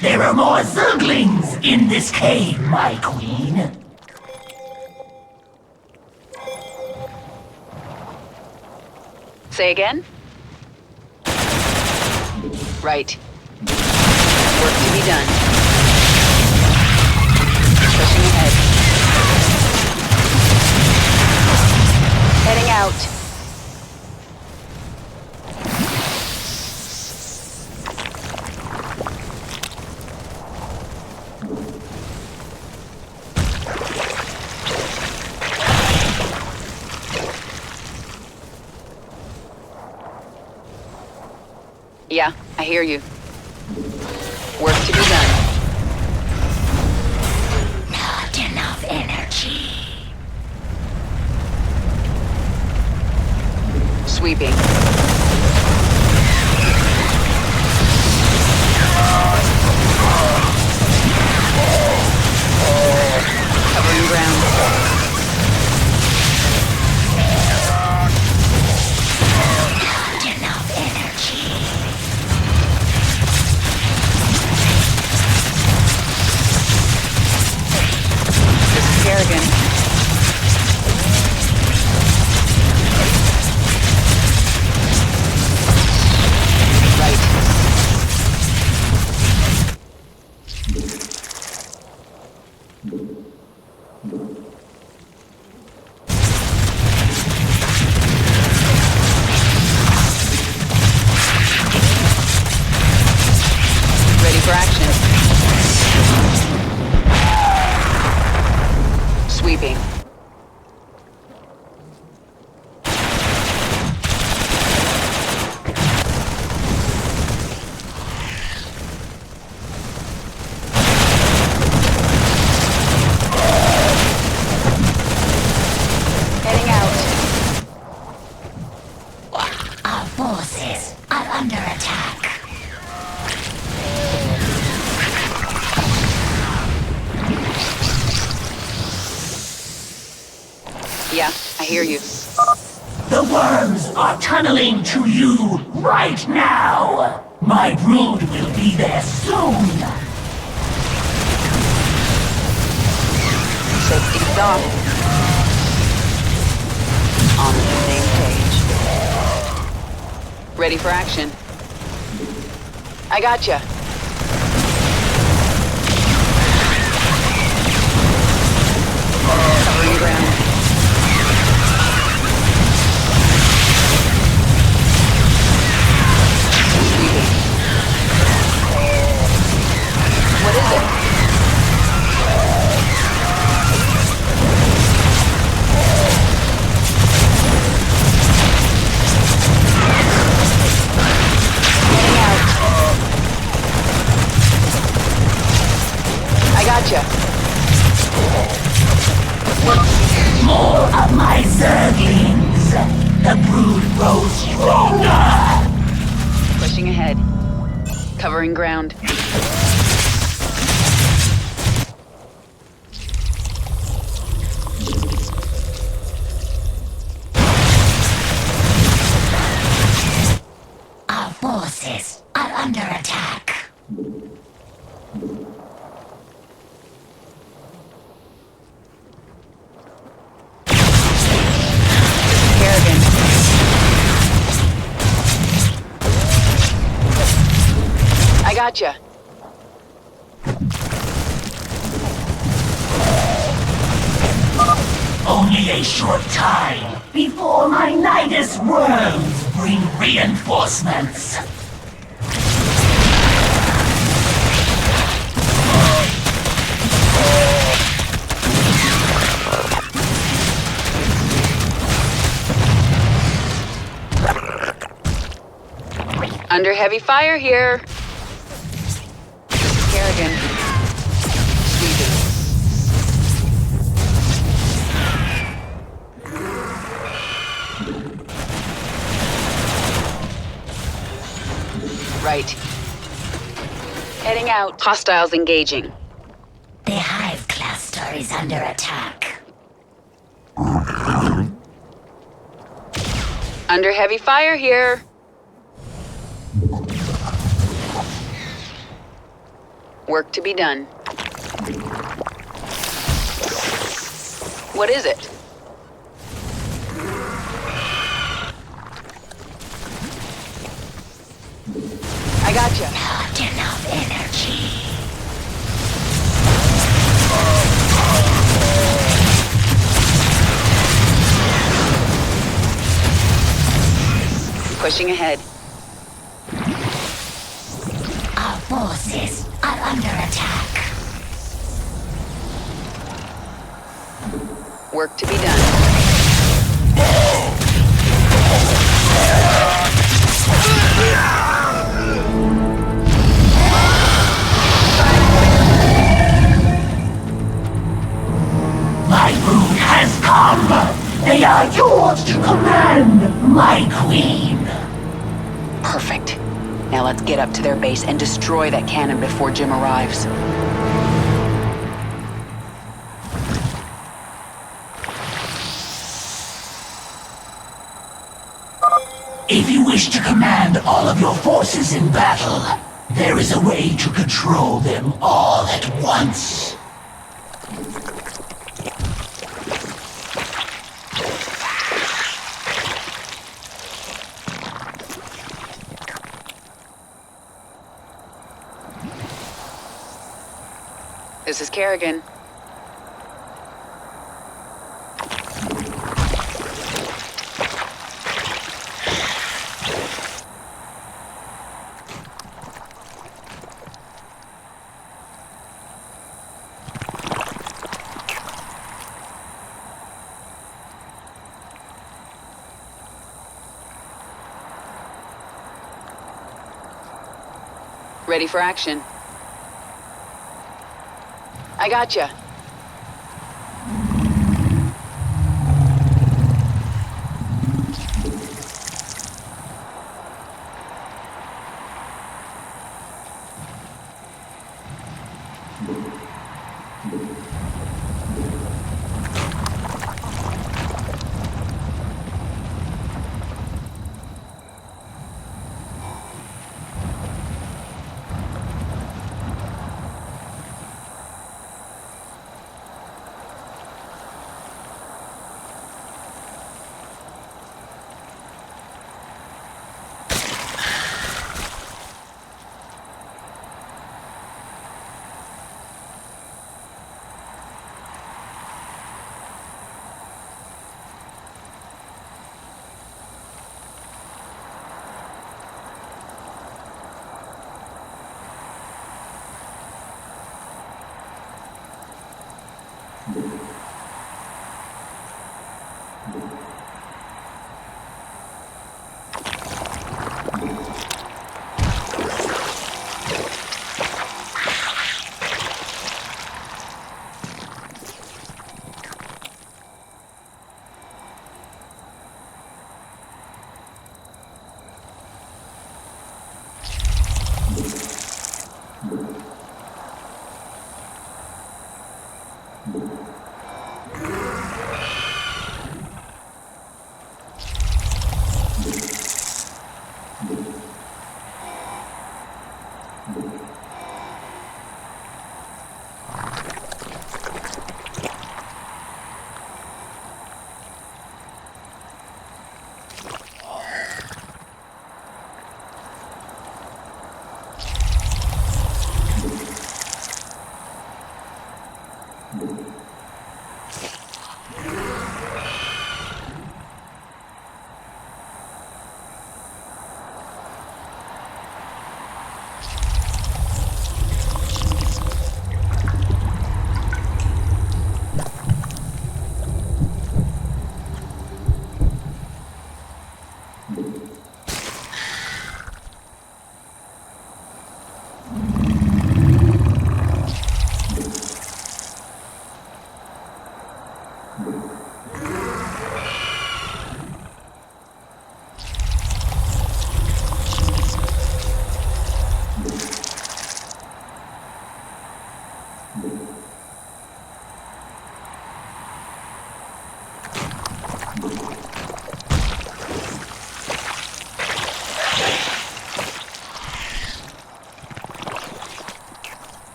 There are more Zerglings in this cave, my queen. Say again? Right. Work to be done. Pushing ahead. Heading out. Yeah, I hear you. Work to be done. Not enough energy. Sweeping. Covering ground. Not enough energy. This is Kerrigan. Ready for action. Sweeping. Heading out. Our forces are under attack. Yeah, I hear you. The worms are tunneling to you right now. My brood will be there soon. Safety's off. On the same page. Ready for action. I gotcha. Covering ground. What is it? Getting out. I gotcha. More of my zerglings. The brood grows stronger. Pushing ahead. Covering ground. Our forces are under attack. Kerrigan. I gotcha. Only a short time before my Nidus worms bring reinforcements. Under heavy fire here. Kerrigan. Sweeping. Right. Heading out. Hostiles engaging. The hive cluster is under attack. Under heavy fire here. Work to be done. What is it? I gotcha. Not enough energy. Pushing ahead. Our forces are under attack. Work to be done. them! They are yours to command, my queen! Perfect. Now let's get up to their base and destroy that cannon before Jim arrives. If you wish to command all of your forces in battle, there is a way to control them all at once. This is Kerrigan. Ready for action. I gotcha.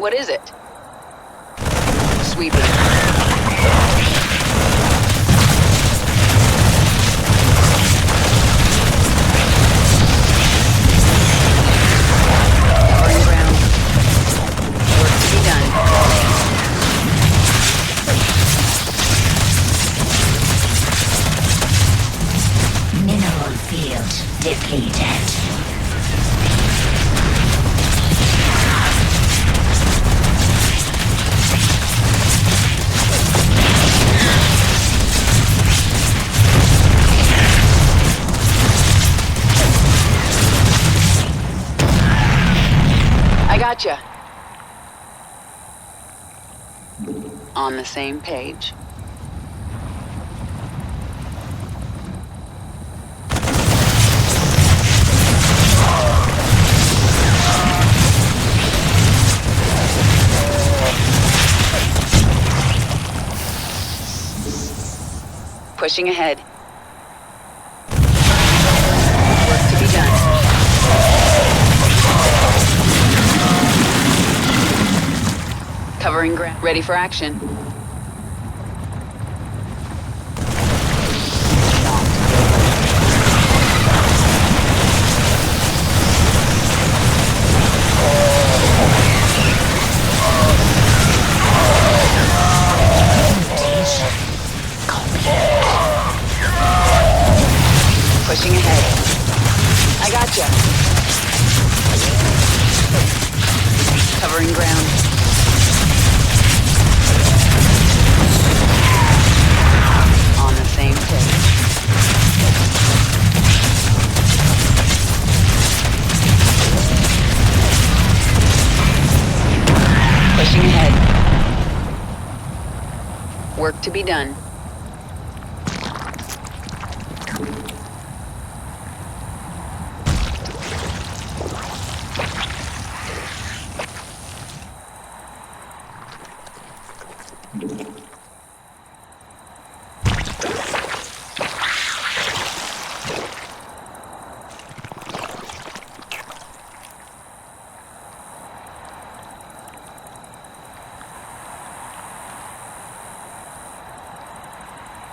What is it? Sweeping. Work to be done. gotcha. On the same page. Pushing ahead. Work to be done. Covering ground. Ready for action. Pushing ahead. I gotcha. Covering ground. On the same page. Pushing ahead. Work to be done.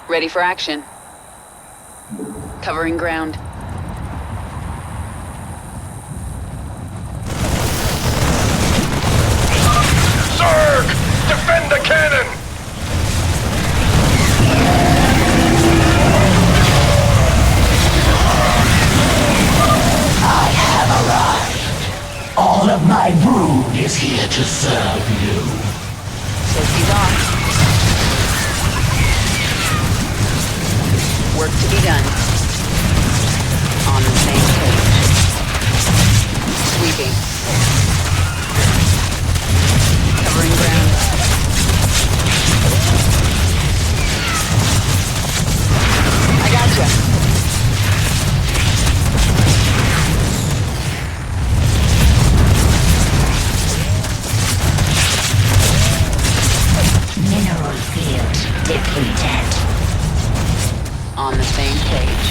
Ready for action. Covering ground. Zerg! Defend the cannon! I have arrived. All of my brood is here to serve you. Safety's on. Work to be done. On the same page. Sweeping. Covering ground. I gotcha. Mineral field depleted. On the same page.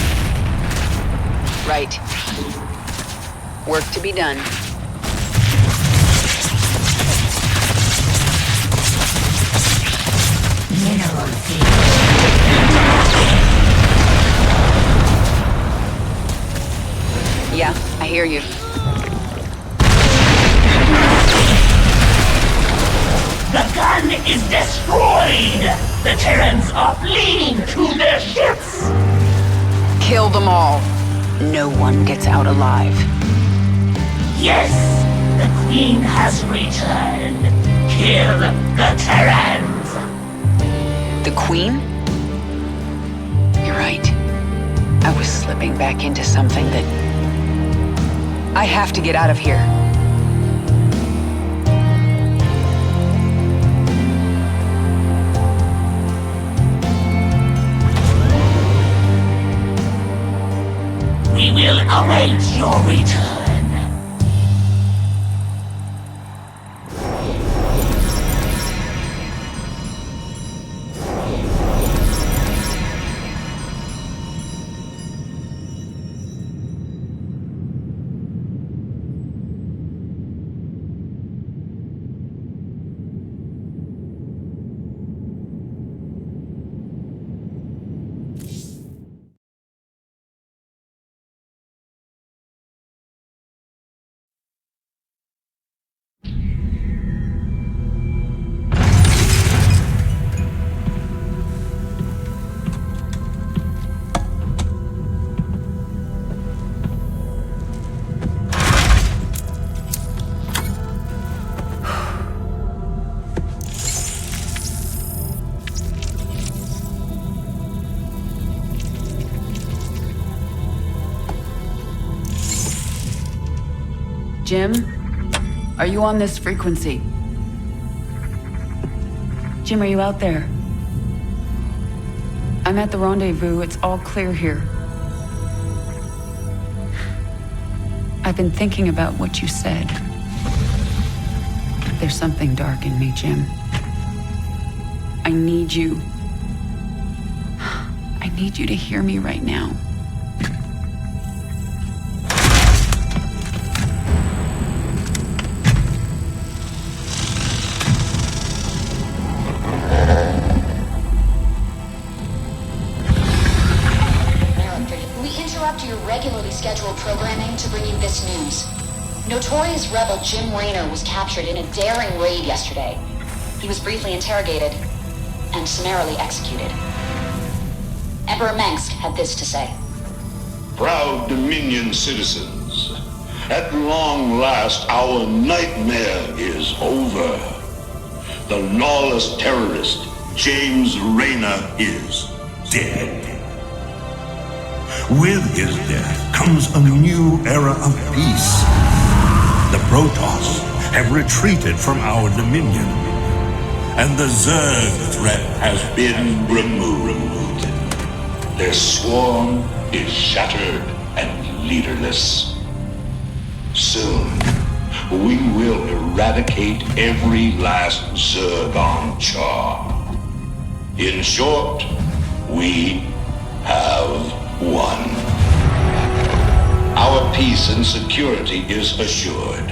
Right. Work to be done. Mineral field. Yeah, I hear you. The gun is destroyed! The Terrans are fleeing to their ships! Kill them all. No one gets out alive. Yes! The Queen has returned. Kill the Terrans! The Queen? You're right. I was slipping back into something that... I have to get out of here. We will await your return. Jim? Are you on this frequency? Jim, are you out there? I'm at the rendezvous. It's all clear here. I've been thinking about what you said. There's something dark in me, Jim. I need you. I need you to hear me right now. Your regularly scheduled programming to bring you this news. Notorious rebel Jim Raynor was captured in a daring raid yesterday. He was briefly interrogated and summarily executed. Emperor Mengsk had this to say. Proud Dominion citizens, at long last our nightmare is over. The lawless terrorist James Raynor is dead. With his death comes a new era of peace. The Protoss have retreated from our dominion, and the Zerg threat has been removed. Their swarm is shattered and leaderless. Soon, we will eradicate every last Zerg on Char. In short, we have won. Our peace and security is assured.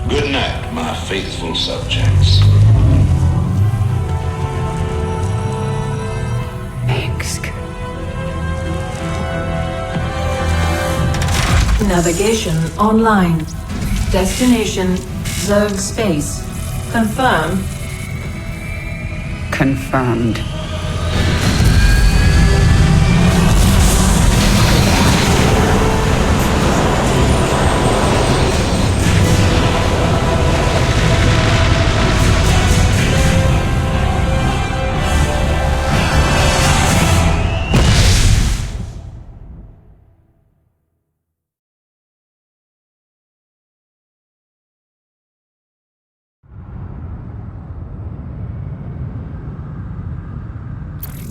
Good night, my faithful subjects. Mengsk. Navigation online. Destination Zerg space. Confirm. Confirmed.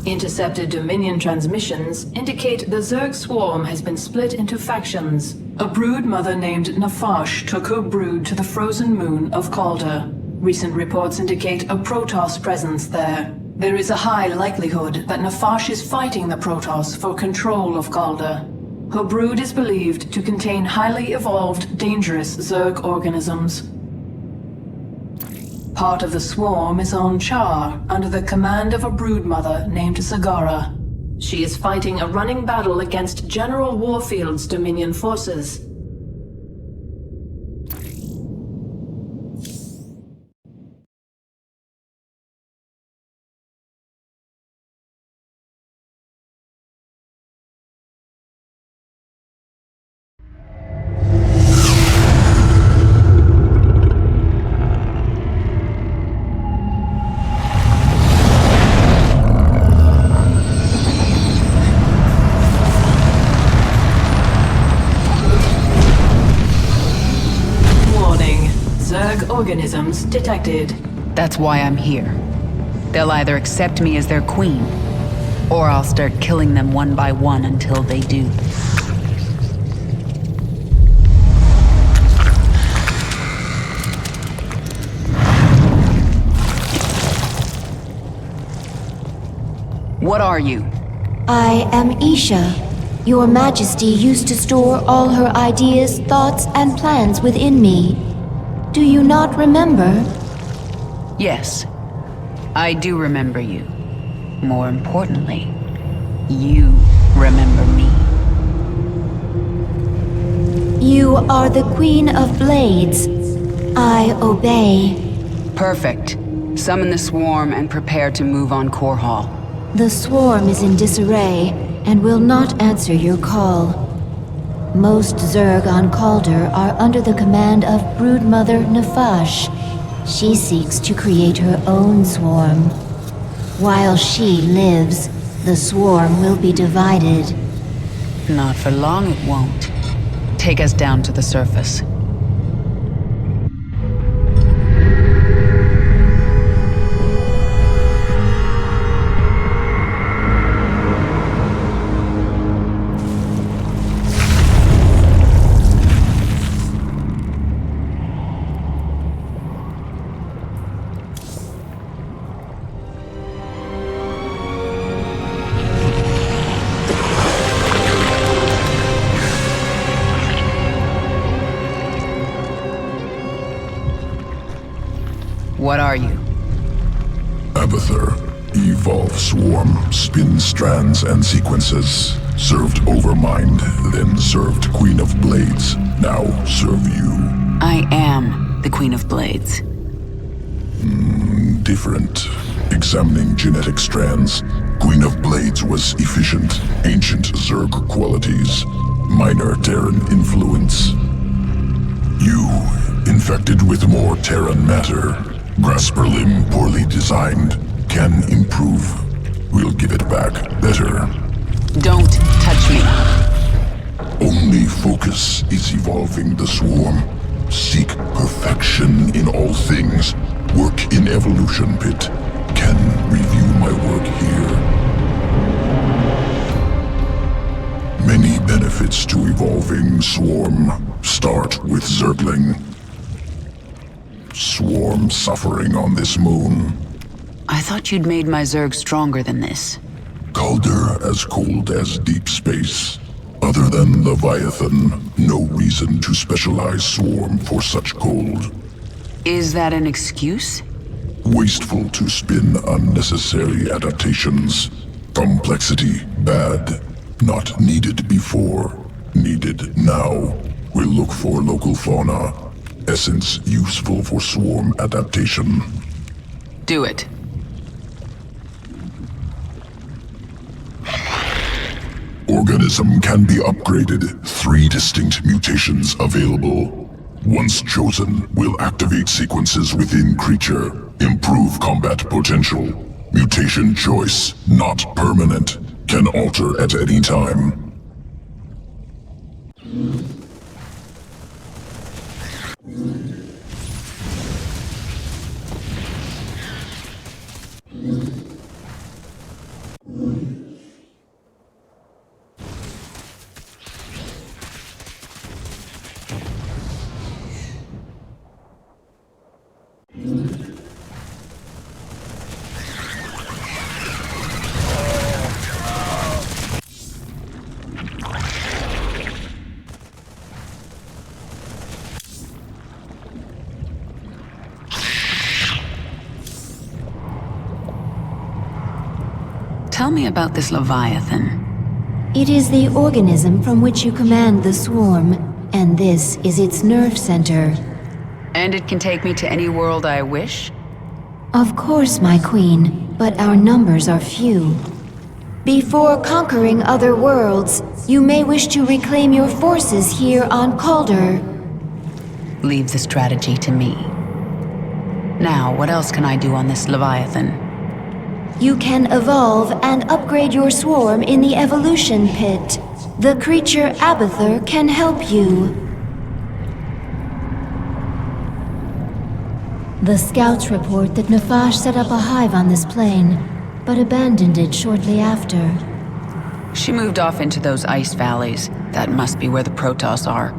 Intercepted Dominion transmissions indicate the Zerg swarm has been split into factions. A brood mother named Nafash took her brood to the frozen moon of Calder. Recent reports indicate a Protoss presence there. There is a high likelihood that Nafash is fighting the Protoss for control of Calder. Her brood is believed to contain highly evolved, dangerous Zerg organisms. Part of the swarm is on Char, under the command of a broodmother named Sagara. She is fighting a running battle against General Warfield's Dominion forces. Organisms detected. That's why I'm here. They'll either accept me as their queen, or I'll start killing them one by one until they do. What are you? I am Isha. Your Majesty used to store all her ideas, thoughts, and plans within me. Do you not remember? Yes, I do remember you. More importantly, you remember me. You are the Queen of Blades. I obey. Perfect. Summon the swarm and prepare to move on Core Hall. The swarm is in disarray and will not answer your call. Most Zerg on Calder are under the command of Broodmother Nafash. She seeks to create her own swarm. While she lives, the swarm will be divided. Not for long it won't. Take us down to the surface. Abathur. Evolve swarm, spin strands and sequences. Served Overmind, then served Queen of Blades. Now serve you. I am the Queen of Blades. Different. Examining genetic strands. Queen of Blades was efficient, ancient Zerg qualities. Minor Terran influence. You, infected with more Terran matter. Grasper limb poorly designed. Can improve. We'll give it back better. Don't touch me. Only focus is evolving the swarm. Seek perfection in all things. Work in evolution pit. Can review my work here. Many benefits to evolving swarm. Start with Zergling. Swarm suffering on this moon. I thought you'd made my Zerg stronger than this. Calder as cold as deep space. Other than Leviathan, no reason to specialize swarm for such cold. Is that an excuse? Wasteful to spin unnecessary adaptations. Complexity, bad. Not needed before. Needed now. We'll look for local fauna. Essence useful for swarm adaptation. Do it. Organism can be upgraded. 3 distinct mutations available. Once chosen, will activate sequences within creature. Improve combat potential. Mutation choice, not permanent. Can alter at any time. Tell me about this Leviathan. It is the organism from which you command the swarm, and this is its nerve center. And it can take me to any world I wish? Of course, my queen, but our numbers are few. Before conquering other worlds, you may wish to reclaim your forces here on Calder. Leave the strategy to me. Now, what else can I do on this Leviathan? You can evolve and upgrade your swarm in the evolution pit. The creature Abathur can help you. The scouts report that Nefash set up a hive on this plane, but abandoned it shortly after. She moved off into those ice valleys. That must be where the Protoss are.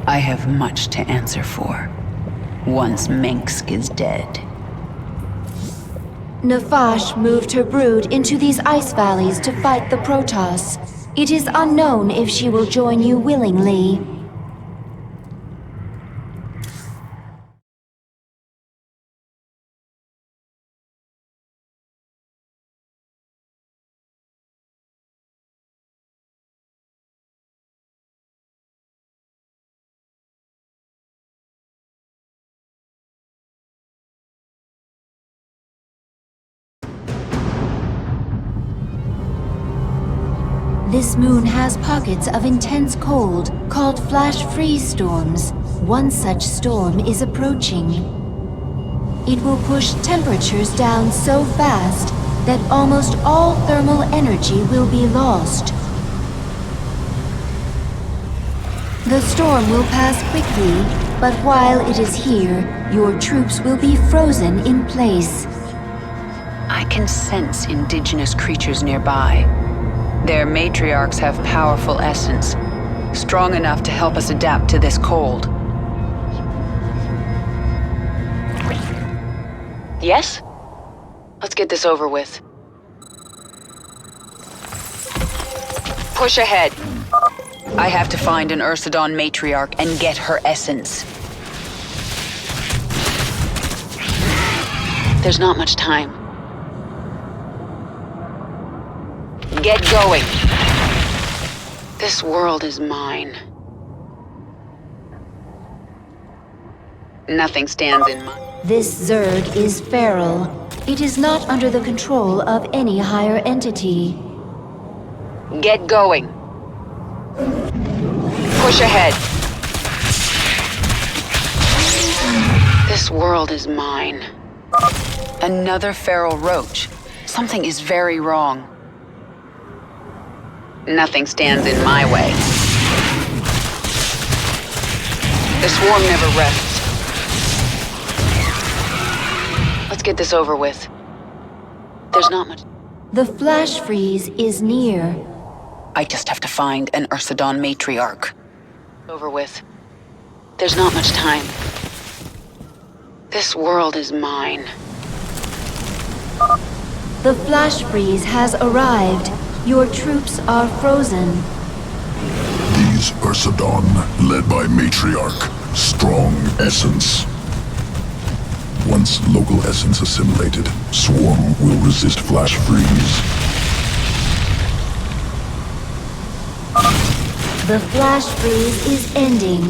I have much to answer for, once Mengsk is dead. Nefash moved her brood into these ice valleys to fight the Protoss. It is unknown if she will join you willingly. This moon has pockets of intense cold, called flash freeze storms. One such storm is approaching. It will push temperatures down so fast that almost all thermal energy will be lost. The storm will pass quickly, but while it is here, your troops will be frozen in place. I can sense indigenous creatures nearby. Their matriarchs have powerful essence, strong enough to help us adapt to this cold. Yes? Let's get this over with. Push ahead. I have to find an Ursidon matriarch and get her essence. There's not much time. Get going. This world is mine. Nothing stands in my... This Zerg is feral. It is not under the control of any higher entity. Get going. Push ahead. This world is mine. Another feral roach. Something is very wrong. Nothing stands in my way. The swarm never rests. Let's get this over with. There's not much... The flash freeze is near. I just have to find an Ursidon matriarch. Over with. There's not much time. This world is mine. The flash freeze has arrived. Your troops are frozen. These Ursidon, led by Matriarch, strong essence. Once local essence assimilated, Swarm will resist flash freeze. The flash freeze is ending.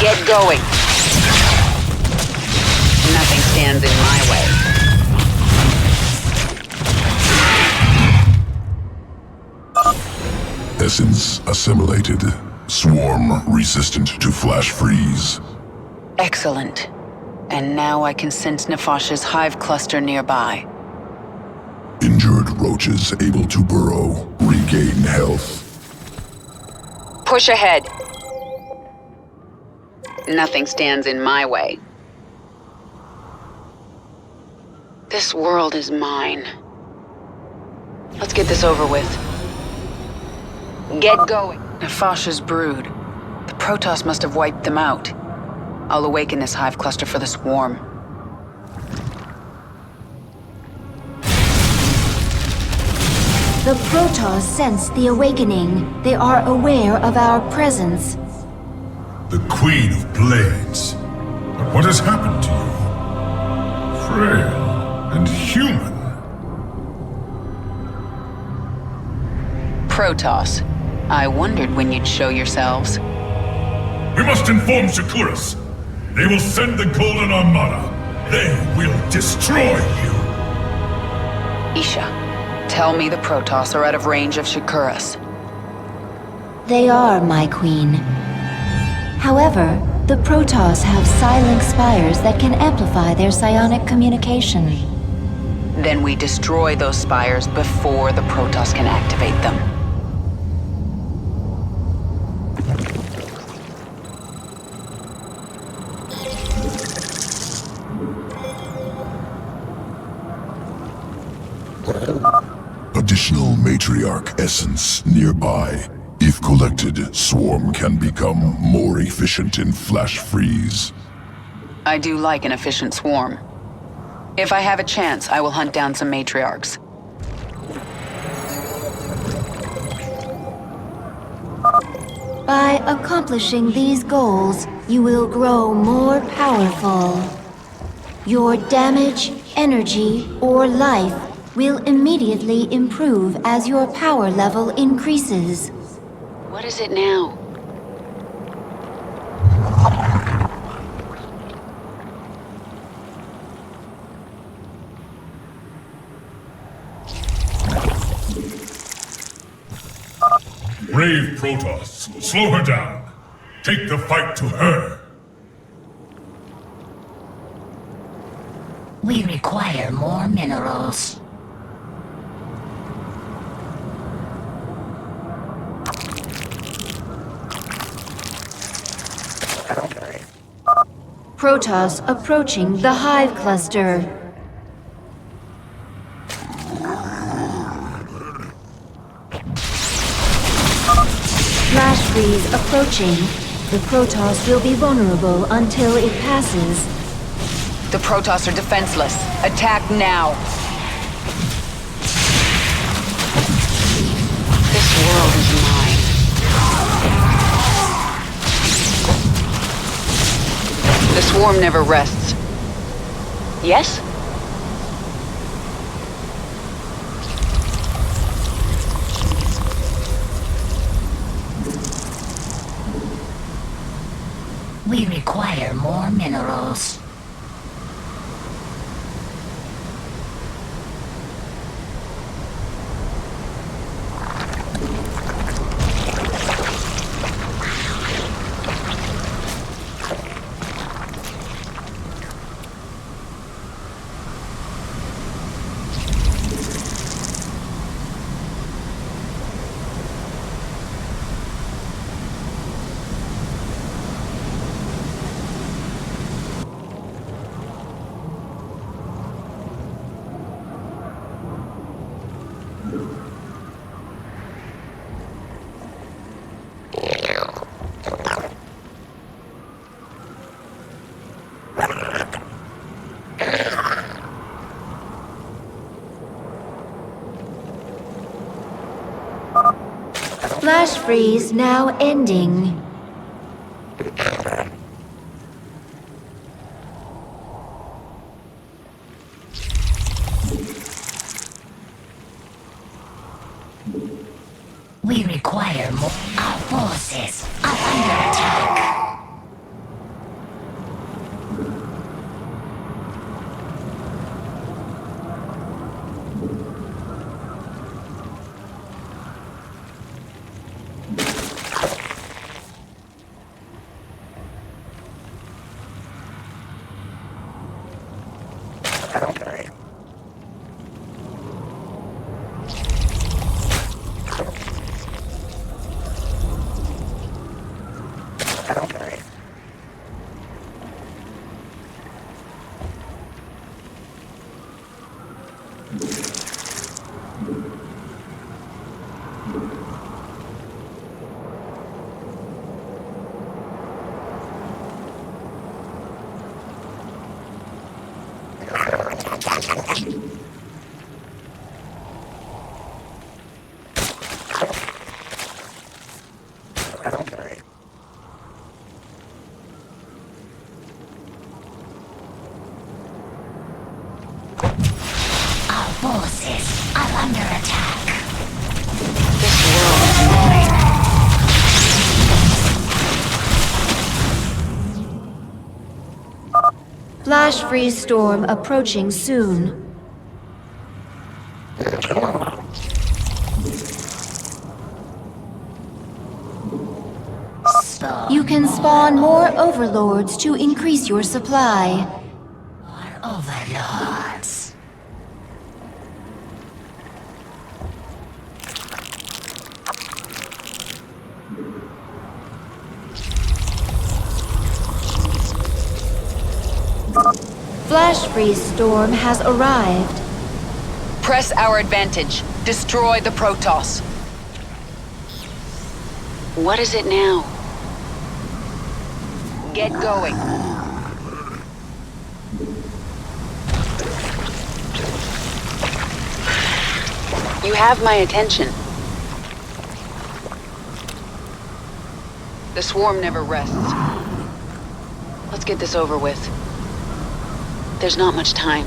Get going. Nothing stands in my way. Essence assimilated. Swarm resistant to flash freeze. Excellent. And now I can sense Nefash's hive cluster nearby. Injured roaches able to burrow, regain health. Push ahead. Nothing stands in my way. This world is mine. Let's get this over with. Get going. Nefash's brood. The Protoss must have wiped them out. I'll awaken this hive cluster for the swarm. The Protoss sense the awakening. They are aware of our presence. The Queen of Blades. But what has happened to you? Frail and human. Protoss. I wondered when you'd show yourselves. We must inform Shakuras. They will send the Golden Armada. They will destroy you. Isha, tell me the Protoss are out of range of Shakuras. They are, my queen. However, the Protoss have silent spires that can amplify their psionic communication. Then we destroy those spires before the Protoss can activate them. Additional matriarch essence nearby. If collected, Swarm can become more efficient in flash freeze. I do like an efficient swarm. If I have a chance, I will hunt down some matriarchs. By accomplishing these goals, you will grow more powerful. Your damage, energy, or life will immediately improve as your power level increases. What is it now? Brave Protoss, slow her down. Take the fight to her. We require more minerals. Protoss approaching the hive cluster. Flash freeze approaching. The Protoss will be vulnerable until it passes. The Protoss are defenseless. Attack now. world is mine. The swarm never rests. Yes? We require more minerals. Flash freeze now ending. We require more. Our forces are under attack. Our forces are under attack. This world is mine. Flash freeze storm approaching soon. You can spawn more overlords to increase your supply. Overlords. Flash freeze storm has arrived. Press our advantage. Destroy the Protoss. What is it now? Get going. You have my attention. The swarm never rests. Let's get this over with. There's not much time.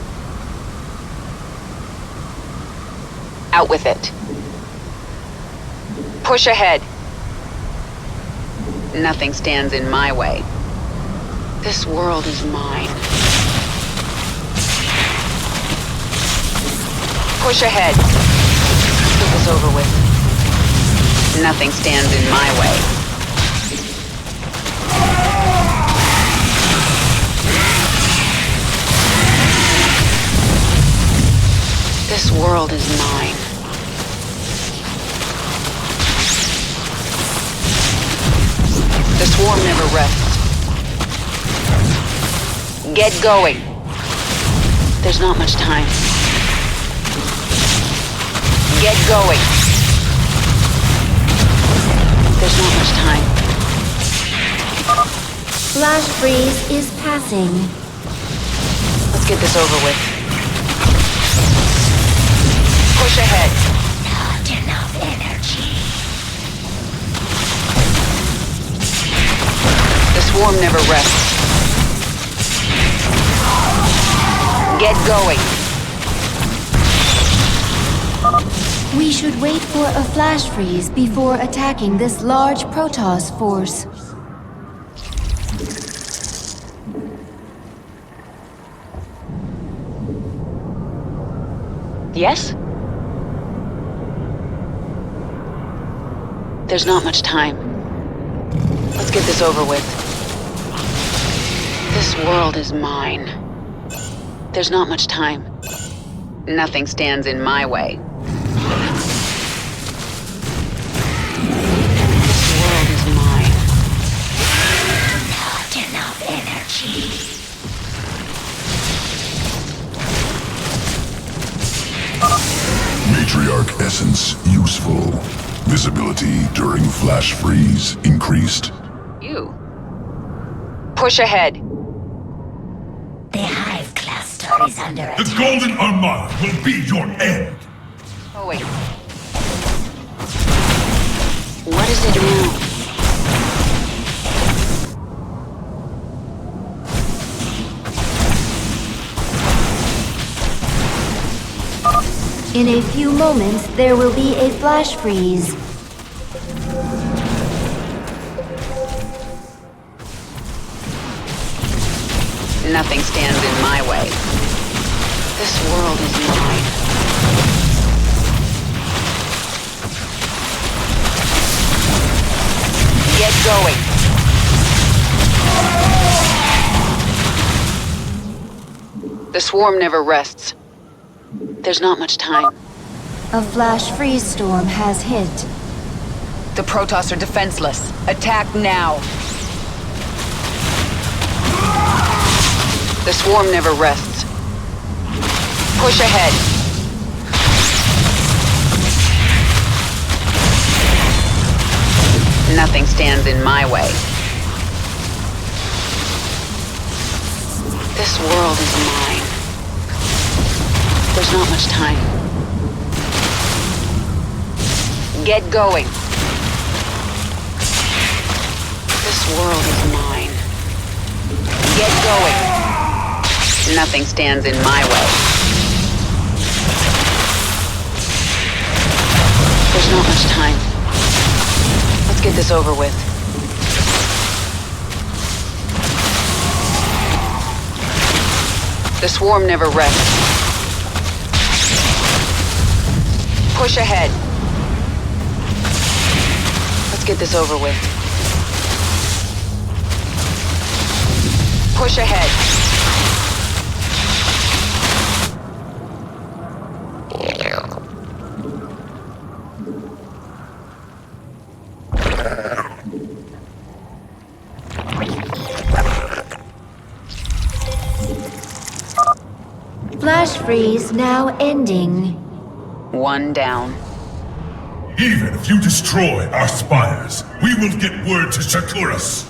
Out with it. Push ahead. Nothing stands in my way. This world is mine. Push ahead. Get this over with. Nothing stands in my way. This world is mine. The swarm never rests. Get going. There's not much time. Get going. There's not much time. Flash freeze is passing. Let's get this over with. Push ahead. Not enough energy. swarm never rests. Get going. We should wait for a flash freeze before attacking this large Protoss force. Yes? There's not much time. Let's get this over with. This world is mine. There's not much time. Nothing stands in my way. This world is mine. Not enough energy. Matriarch essence useful. Visibility during flash freeze increased. You. Push ahead. The hive cluster is under attack. The Golden Armada will be your end. Oh, wait. What is it now? In a few moments, there will be a flash freeze. Nothing stands in my way. This world is mine. Get going. The swarm never rests. There's not much time. A flash freeze storm has hit. The Protoss are defenseless. Attack now. The swarm never rests. Push ahead. Nothing stands in my way. This world is mine. There's not much time. Get going. This world is mine. Get going. Nothing stands in my way. There's not much time. Let's get this over with. The swarm never rests. Push ahead. Let's get this over with. Push ahead. Flash freeze now ending. One down. Even if you destroy our spires, we will get word to Shakuras.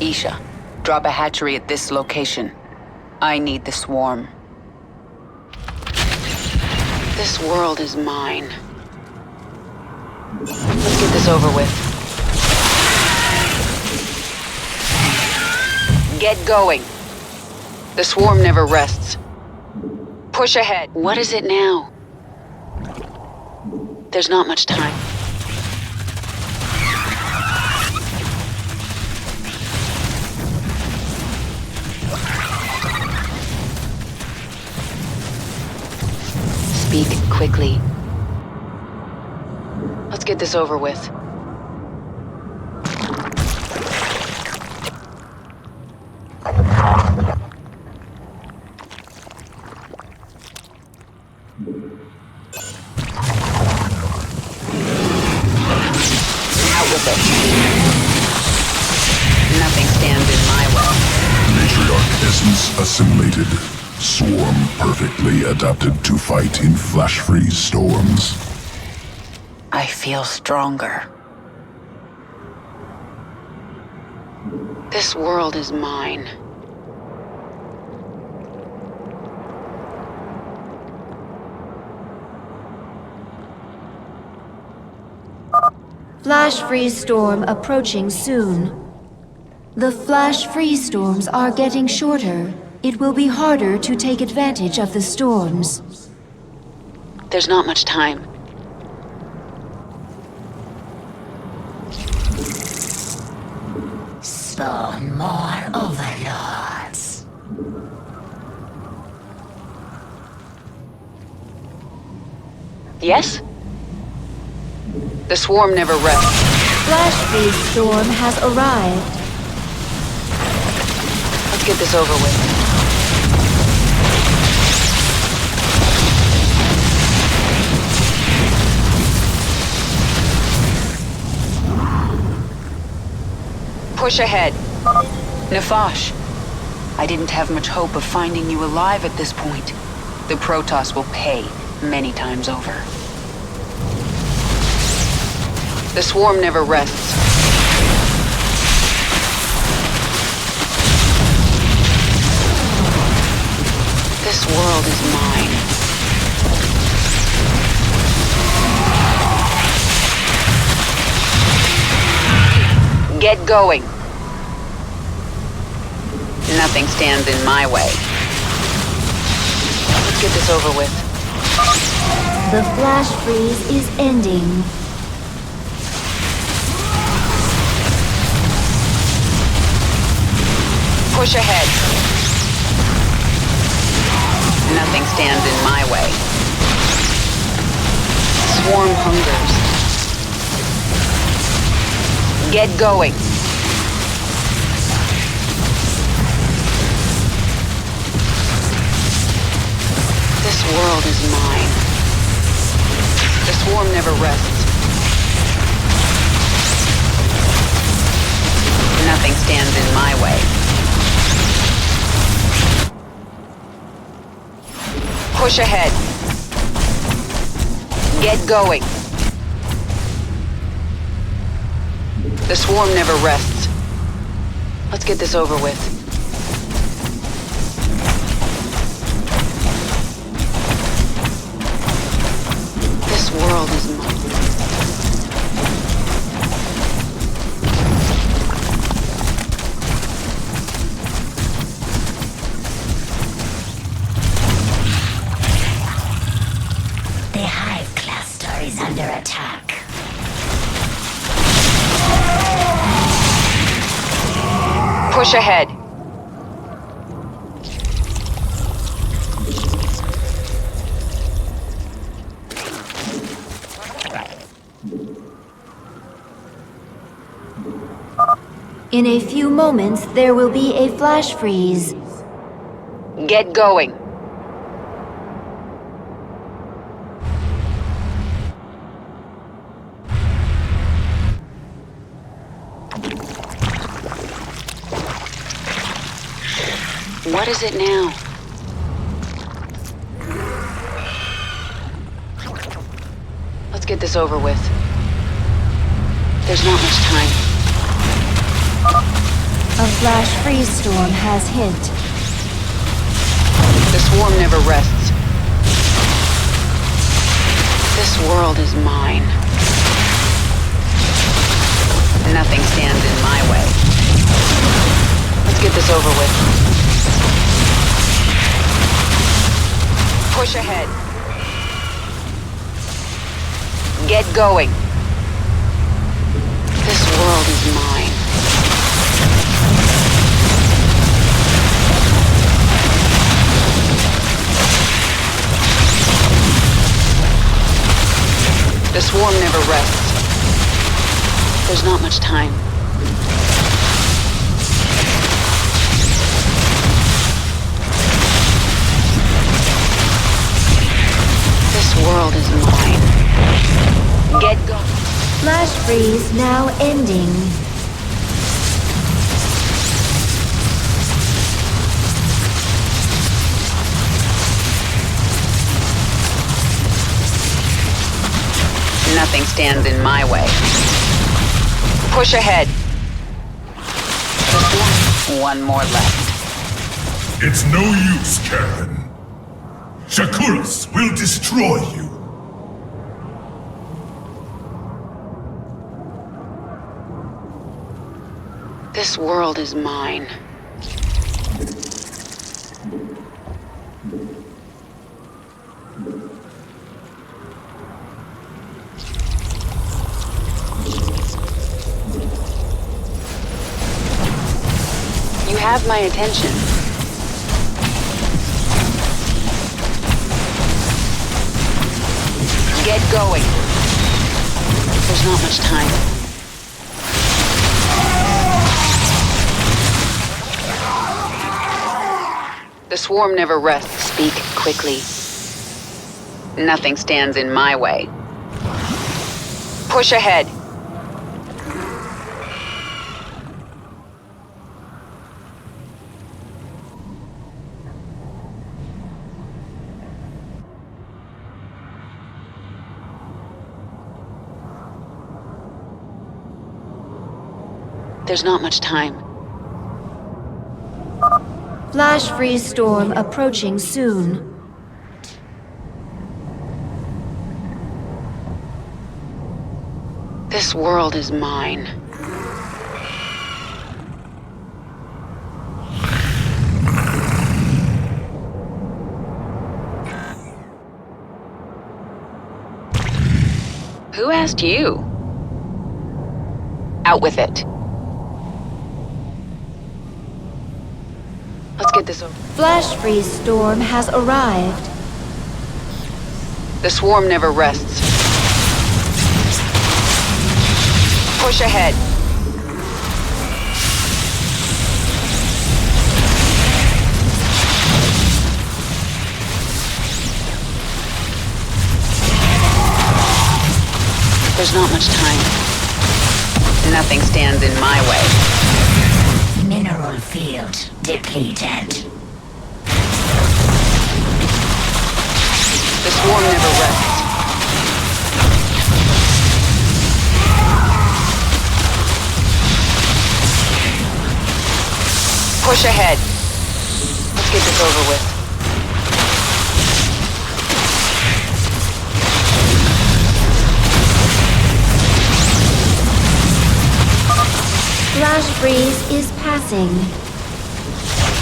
Isha, drop a hatchery at this location. I need the swarm. This world is mine. Let's get this over with. Get going. The swarm never rests. Push ahead. What is it now? There's not much time. Speak quickly. Let's get this over with. Nothing stands in my way. Matriarch essence assimilated. Swarm perfectly adapted to fight in flash freeze storms. I feel stronger. This world is mine. Flash freeze storm approaching soon. The flash freeze storms are getting shorter. It will be harder to take advantage of the storms. There's not much time. Spawn more overlords. Yes? The swarm never rests. Flash freeze storm has arrived. Let's get this over with. Push ahead. Nafash, I didn't have much hope of finding you alive at this point. The Protoss will pay many times over. The swarm never rests. This world is mine. Get going. Nothing stands in my way. Let's get this over with. The flash freeze is ending. Push ahead. Nothing stands in my way. Swarm hungers. Get going. This world is mine. The swarm never rests. Nothing stands in my way. Push ahead. Get going. The swarm never rests. Let's get this over with. This world is mine. The Hive Cluster is under attack. Push ahead. In a few moments, there will be a flash freeze. Get going. What is it now? Let's get this over with. There's not much time. A flash freeze storm has hit. The swarm never rests. This world is mine. Nothing stands in my way. Let's get this over with. Push ahead. Get going. This world is mine. The swarm never rests. There's not much time. This world is mine. Get going. Flash freeze now ending. Nothing stands in my way. Push ahead. Just one more left. It's no use, Karen. Shakuras will destroy you. This world is mine. You have my attention. Get going. There's not much time. The swarm never rests. Speak quickly. Nothing stands in my way. Push ahead. There's not much time. Flash freeze storm approaching soon. This world is mine. Who asked you? Out with it. Let's get this over. Flash freeze storm has arrived. The swarm never rests. Push ahead. There's not much time. Nothing stands in my way. Mineral field depleted. The swarm never rests. Push ahead. Let's get this over with. Flash freeze is passing.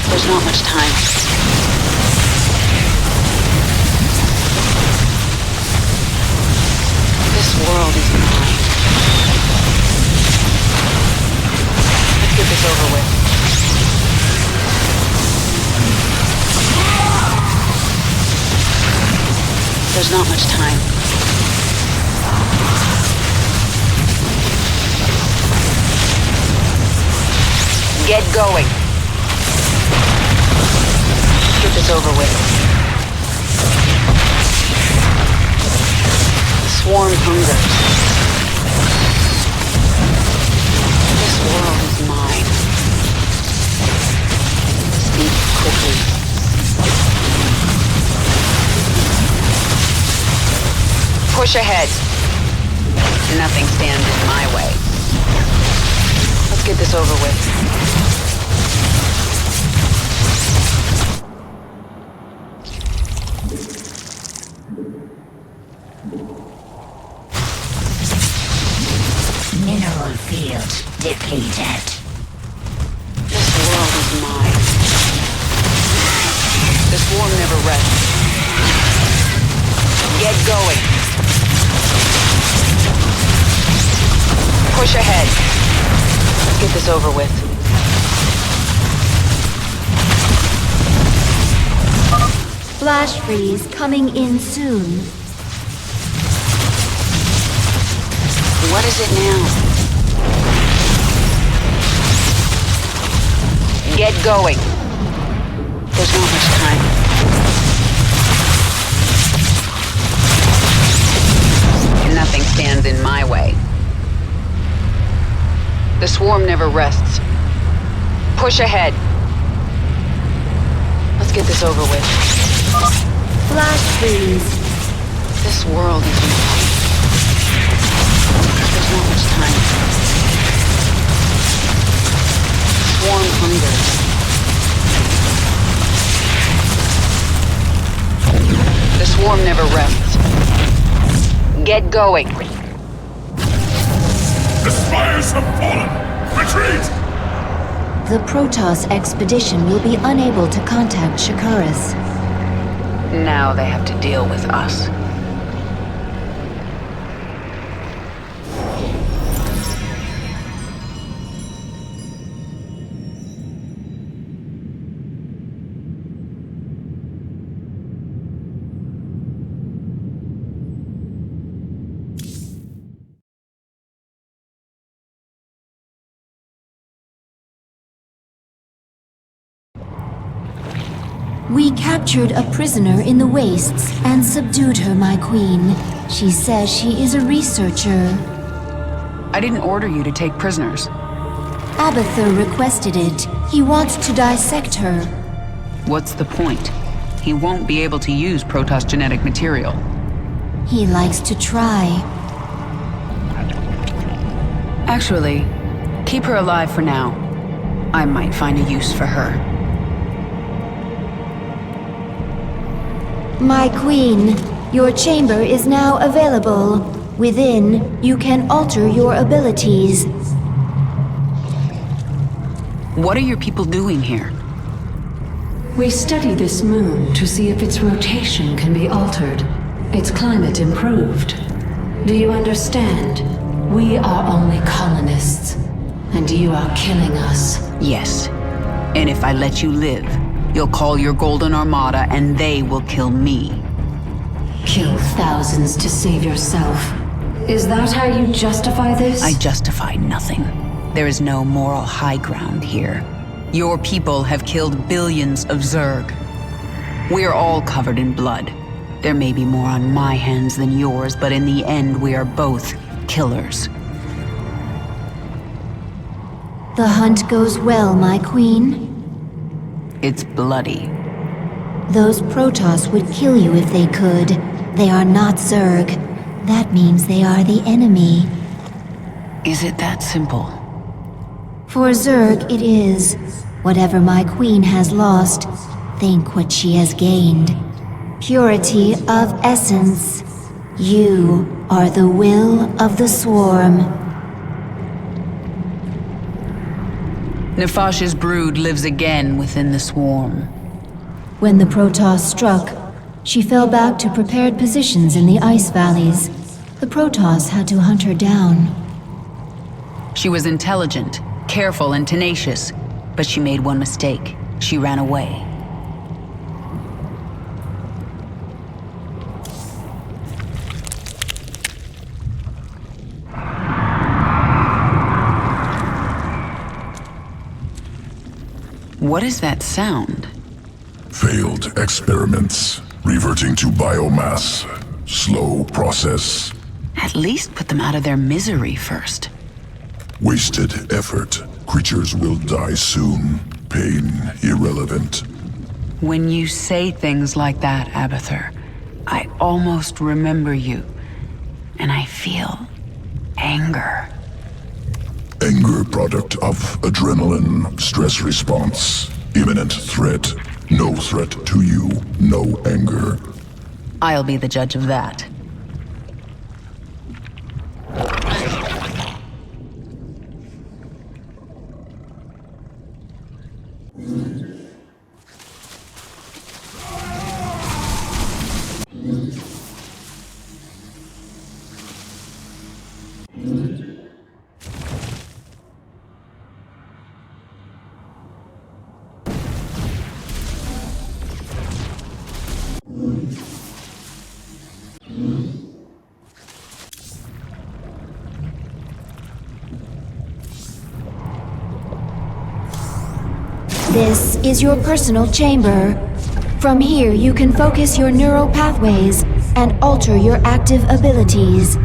There's not much time. This world is mine. Let's get this over with. There's not much time. Get going. Get this over with. The swarm hungers. This world is mine. Speak quickly. Push ahead. Nothing stands in my way. Let's get this over with. Mineral field depleted. This world is mine. The swarm never rests. Get going. Push ahead. Let's get this over with. Flash freeze coming in soon. What is it now? Get going. There's not much time. Nothing stands in my way. The swarm never rests. Push ahead. Let's get this over with. Flash freeze. This world is mine. There's not much time. Swarm hungers. The swarm never rests. Get going. The spires have fallen! Retreat! The Protoss expedition will be unable to contact Shakaris. Now they have to deal with us. We captured a prisoner in the wastes and subdued her, my queen. She says she is a researcher. I didn't order you to take prisoners. Abathur requested it. He wants to dissect her. What's the point? He won't be able to use Protoss genetic material. He likes to try. Actually, keep her alive for now. I might find a use for her. My queen, your chamber is now available. Within, you can alter your abilities. What are your people doing here? We study this moon to see if its rotation can be altered, its climate improved. Do you understand? We are only colonists, and you are killing us. Yes. And if I let you live, you'll call your Golden Armada and they will kill me. Kill thousands to save yourself. Is that how you justify this? I justify nothing. There is no moral high ground here. Your people have killed billions of Zerg. We are all covered in blood. There may be more on my hands than yours, but in the end we are both killers. The hunt goes well, my queen. It's bloody. Those Protoss would kill you if they could. They are not Zerg. That means they are the enemy. Is it that simple? For Zerg, it is. Whatever my queen has lost, think what she has gained. Purity of essence. You are the will of the swarm. Nefash's brood lives again within the swarm. When the Protoss struck, she fell back to prepared positions in the ice valleys. The Protoss had to hunt her down. She was intelligent, careful, and tenacious, but she made one mistake. She ran away. What is that sound? Failed experiments. Reverting to biomass. Slow process. At least put them out of their misery first. Wasted effort. Creatures will die soon. Pain irrelevant. When you say things like that, Abathur, I almost remember you. And I feel anger. Anger product of adrenaline, stress response, imminent threat. No threat to you, no anger. I'll be the judge of that. This is your personal chamber. From here, you can focus your neural pathways and alter your active abilities.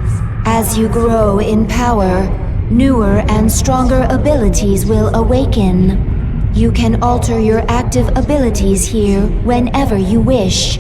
As you grow in power, newer and stronger abilities will awaken. You can alter your active abilities here whenever you wish.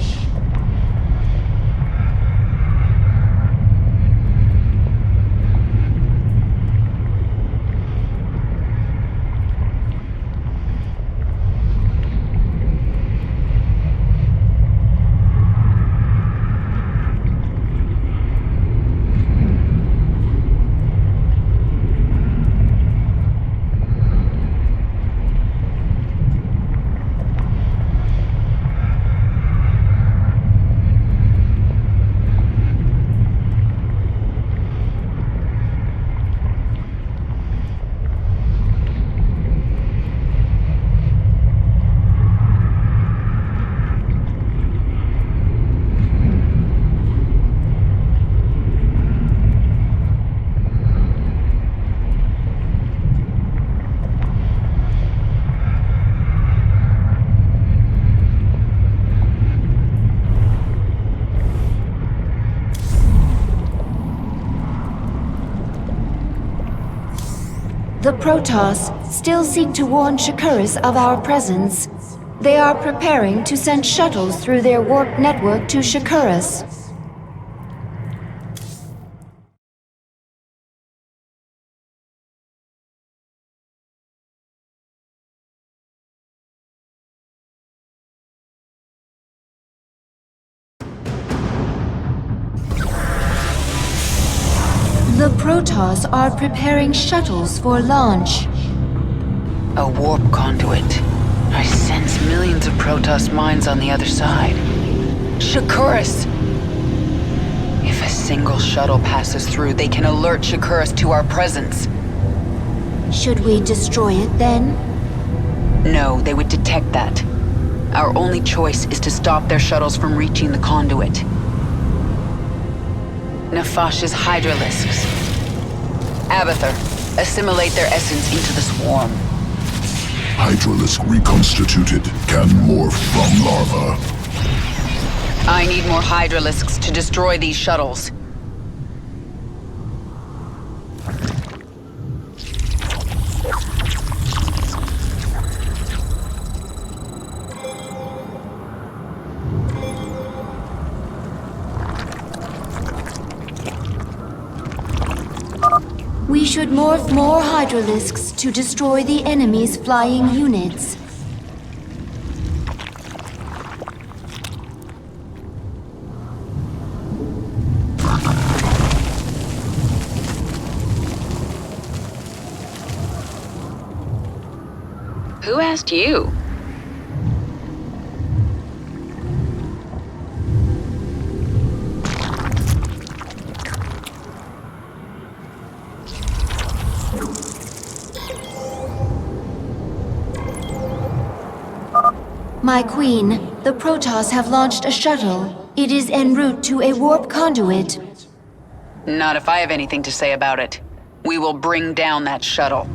The Protoss still seek to warn Shakuras of our presence. They are preparing to send shuttles through their warp network to Shakuras. The Protoss are preparing shuttles for launch. A warp conduit. I sense millions of Protoss minds on the other side. Shakuras! If a single shuttle passes through, they can alert Shakuras to our presence. Should we destroy it then? No, they would detect that. Our only choice is to stop their shuttles from reaching the conduit. Nefash's hydralisks. Abathur, assimilate their essence into the swarm. Hydralisk reconstituted can morph from larva. I need more hydralisks to destroy these shuttles. We should morph more hydralisks to destroy the enemy's flying units. Who asked you? My queen, the Protoss have launched a shuttle. It is en route to a warp conduit. Not if I have anything to say about it. We will bring down that shuttle.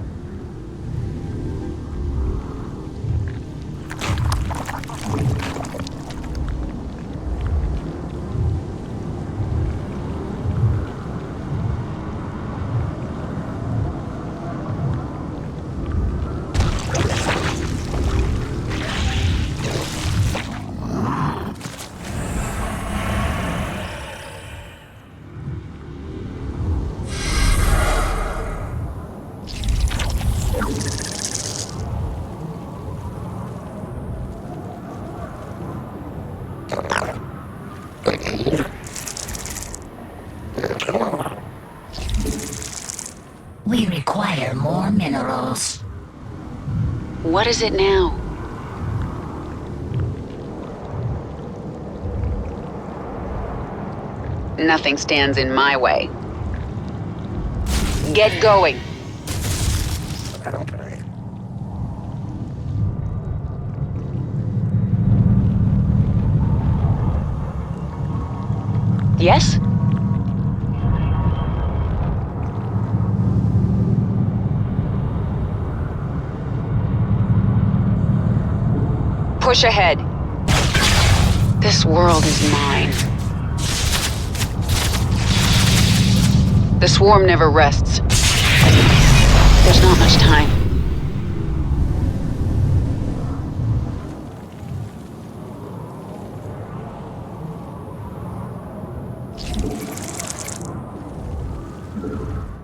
We require more minerals. What is it now? Nothing stands in my way. Get going. Yes? Push ahead. This world is mine. The swarm never rests. There's not much time.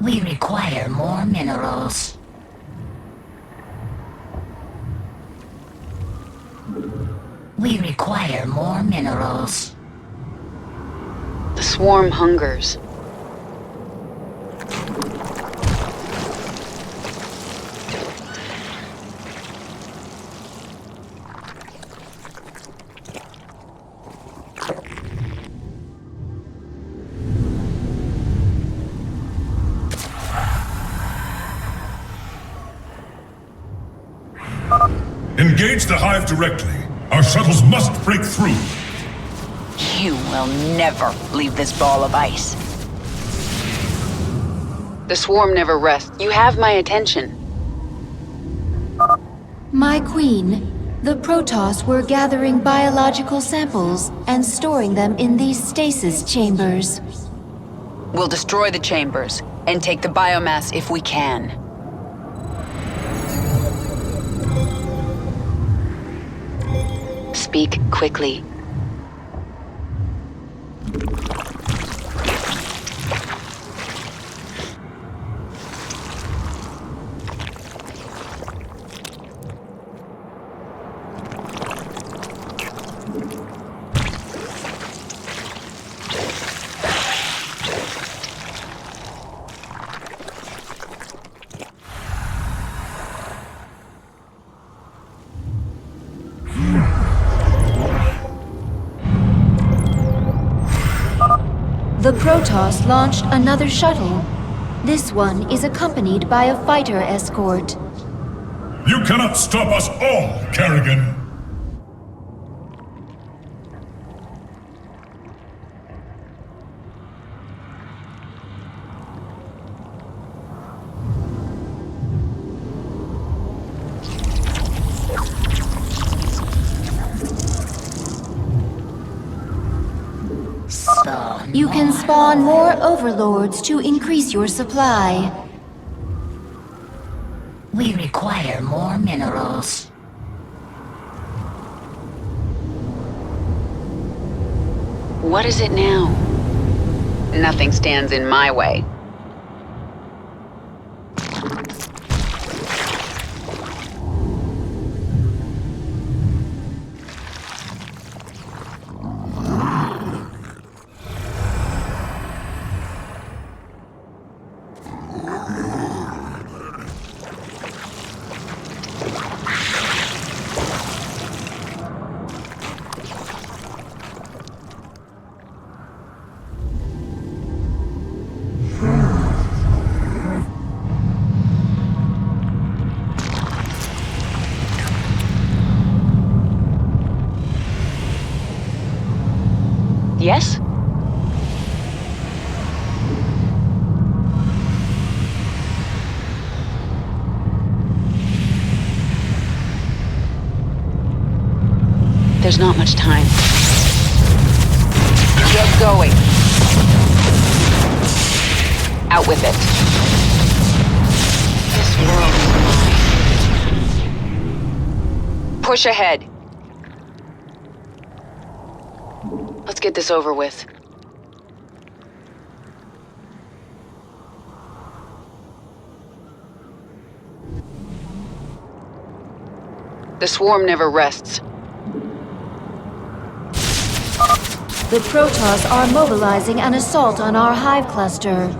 We require more minerals. We require more minerals. The swarm hungers. Engage the hive directly. Our shuttles must break through. You will never leave this ball of ice. The swarm never rests. You have my attention. My queen, the Protoss were gathering biological samples and storing them in these stasis chambers. We'll destroy the chambers and take the biomass if we can. speak quickly. The Protoss launched another shuttle. This one is accompanied by a fighter escort. You cannot stop us all, Kerrigan! You can spawn more overlords to increase your supply. We require more minerals. What is it now? Nothing stands in my way. Yes? There's not much time. Get going. Out with it. This world is mine. Push ahead. Let's get this over with. The swarm never rests. The Protoss are mobilizing an assault on our hive cluster.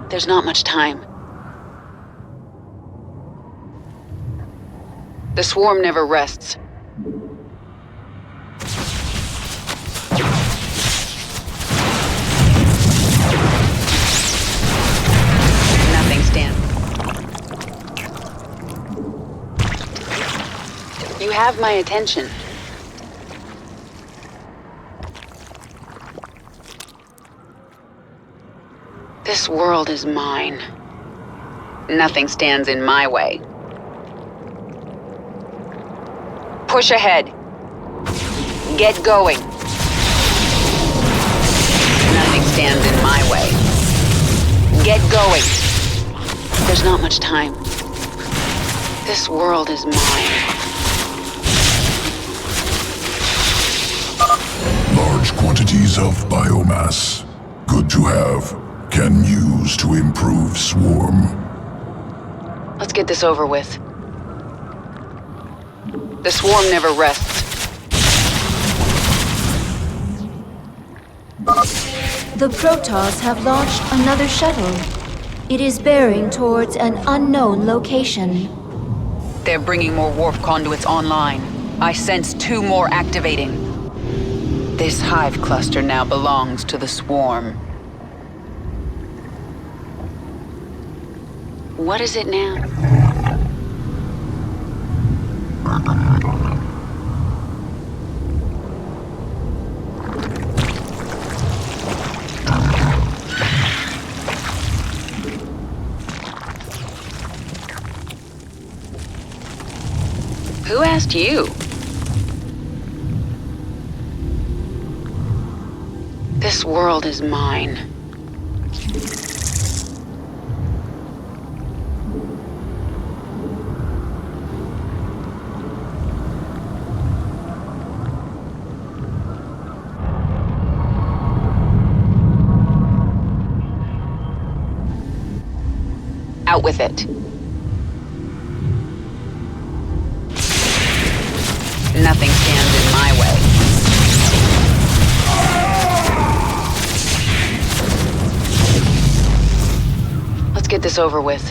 There's not much time. The swarm never rests. Nothing stands. You have my attention. This world is mine. Nothing stands in my way. Push ahead. Get going. Nothing stands in my way. Get going. There's not much time. This world is mine. Large quantities of biomass. Good to have. Can use to improve swarm. Let's get this over with. The swarm never rests. The Protoss have launched another shuttle. It is bearing towards an unknown location. They're bringing more warp conduits online. I sense 2 more activating. This hive cluster now belongs to the swarm. What is it now? Who asked you? This world is mine. Out with it. Nothing stands in my way. Let's get this over with.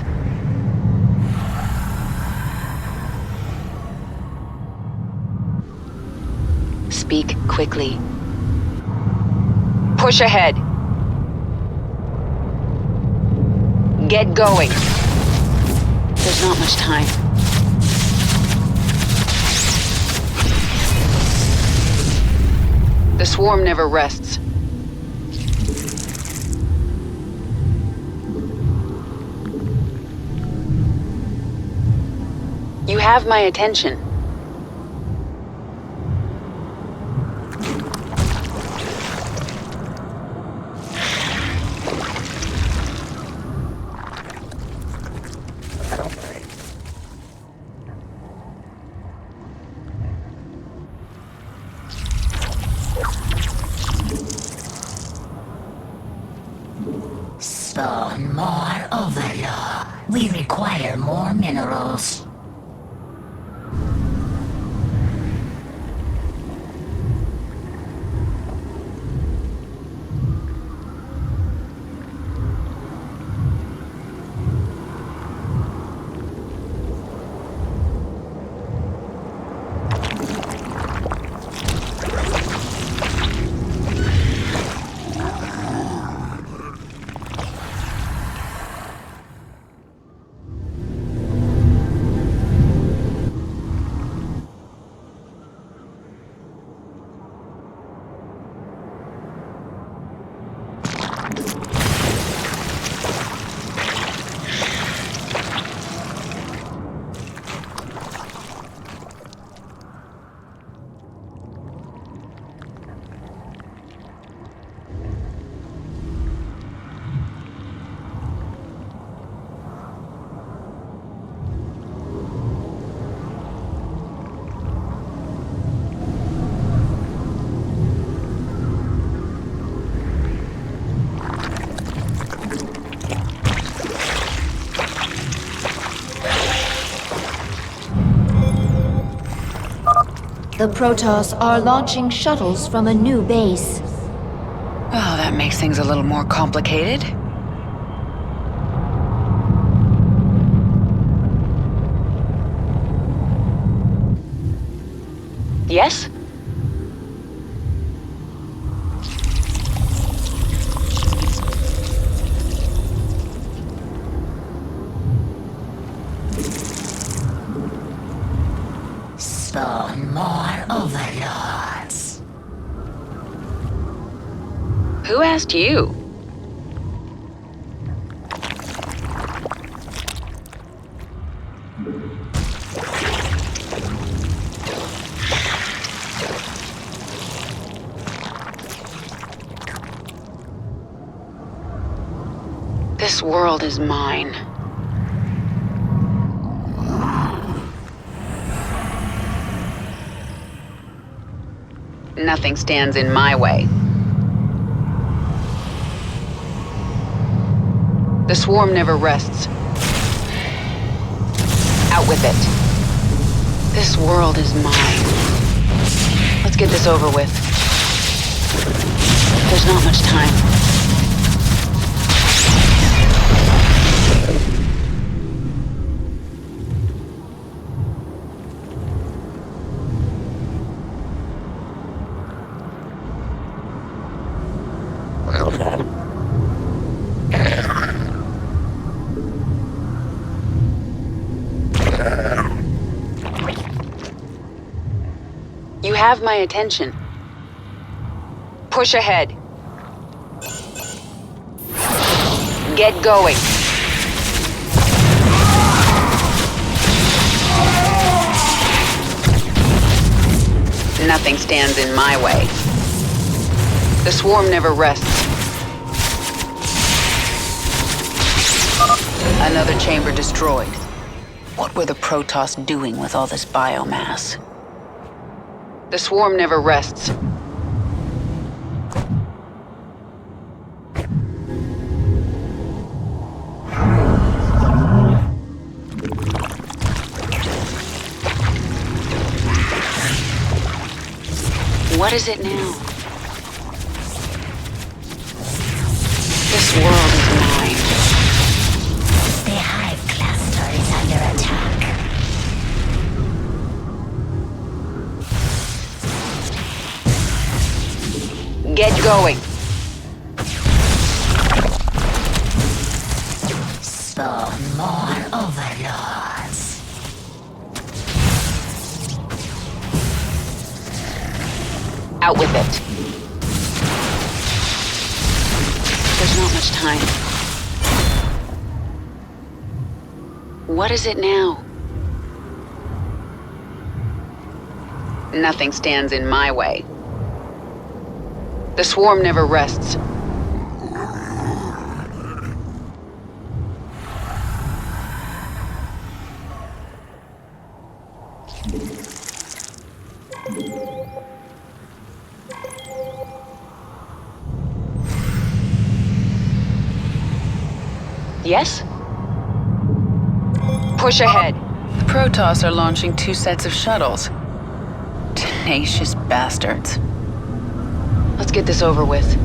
Speak quickly. Push ahead. Get going. There's not much time. The swarm never rests. You have my attention. Spawn more overlord. We require more minerals. The Protoss are launching shuttles from a new base. Oh, that makes things a little more complicated. Yes? Spawn more overlords. Who asked you? This world is mine. Nothing stands in my way. The swarm never rests. Out with it. This world is mine. Let's get this over with. There's not much time. You have my attention. Push ahead. Get going. Nothing stands in my way. The swarm never rests. Another chamber destroyed. What were the Protoss doing with all this biomass? The swarm never rests. What is it now? This world is mine. The Hive Cluster is under attack. Get going. Spawn more overlords. Out with it. There's not much time. What is it now? Nothing stands in my way. The swarm never rests. Yes? Push ahead. The Protoss are launching 2 sets of shuttles. Tenacious bastards. Let's get this over with.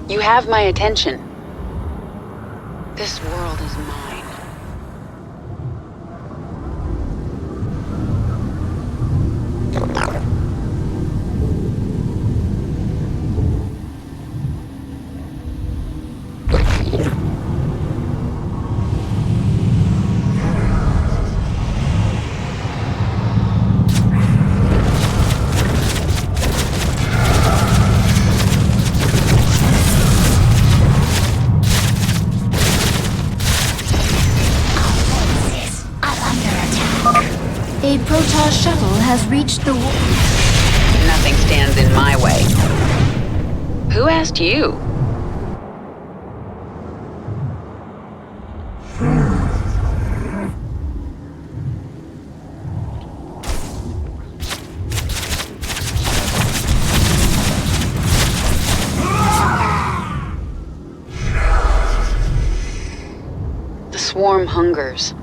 You have my attention. This world is mine. A Protoss shuttle has reached the Nothing stands in my way. Who asked you? The swarm hungers.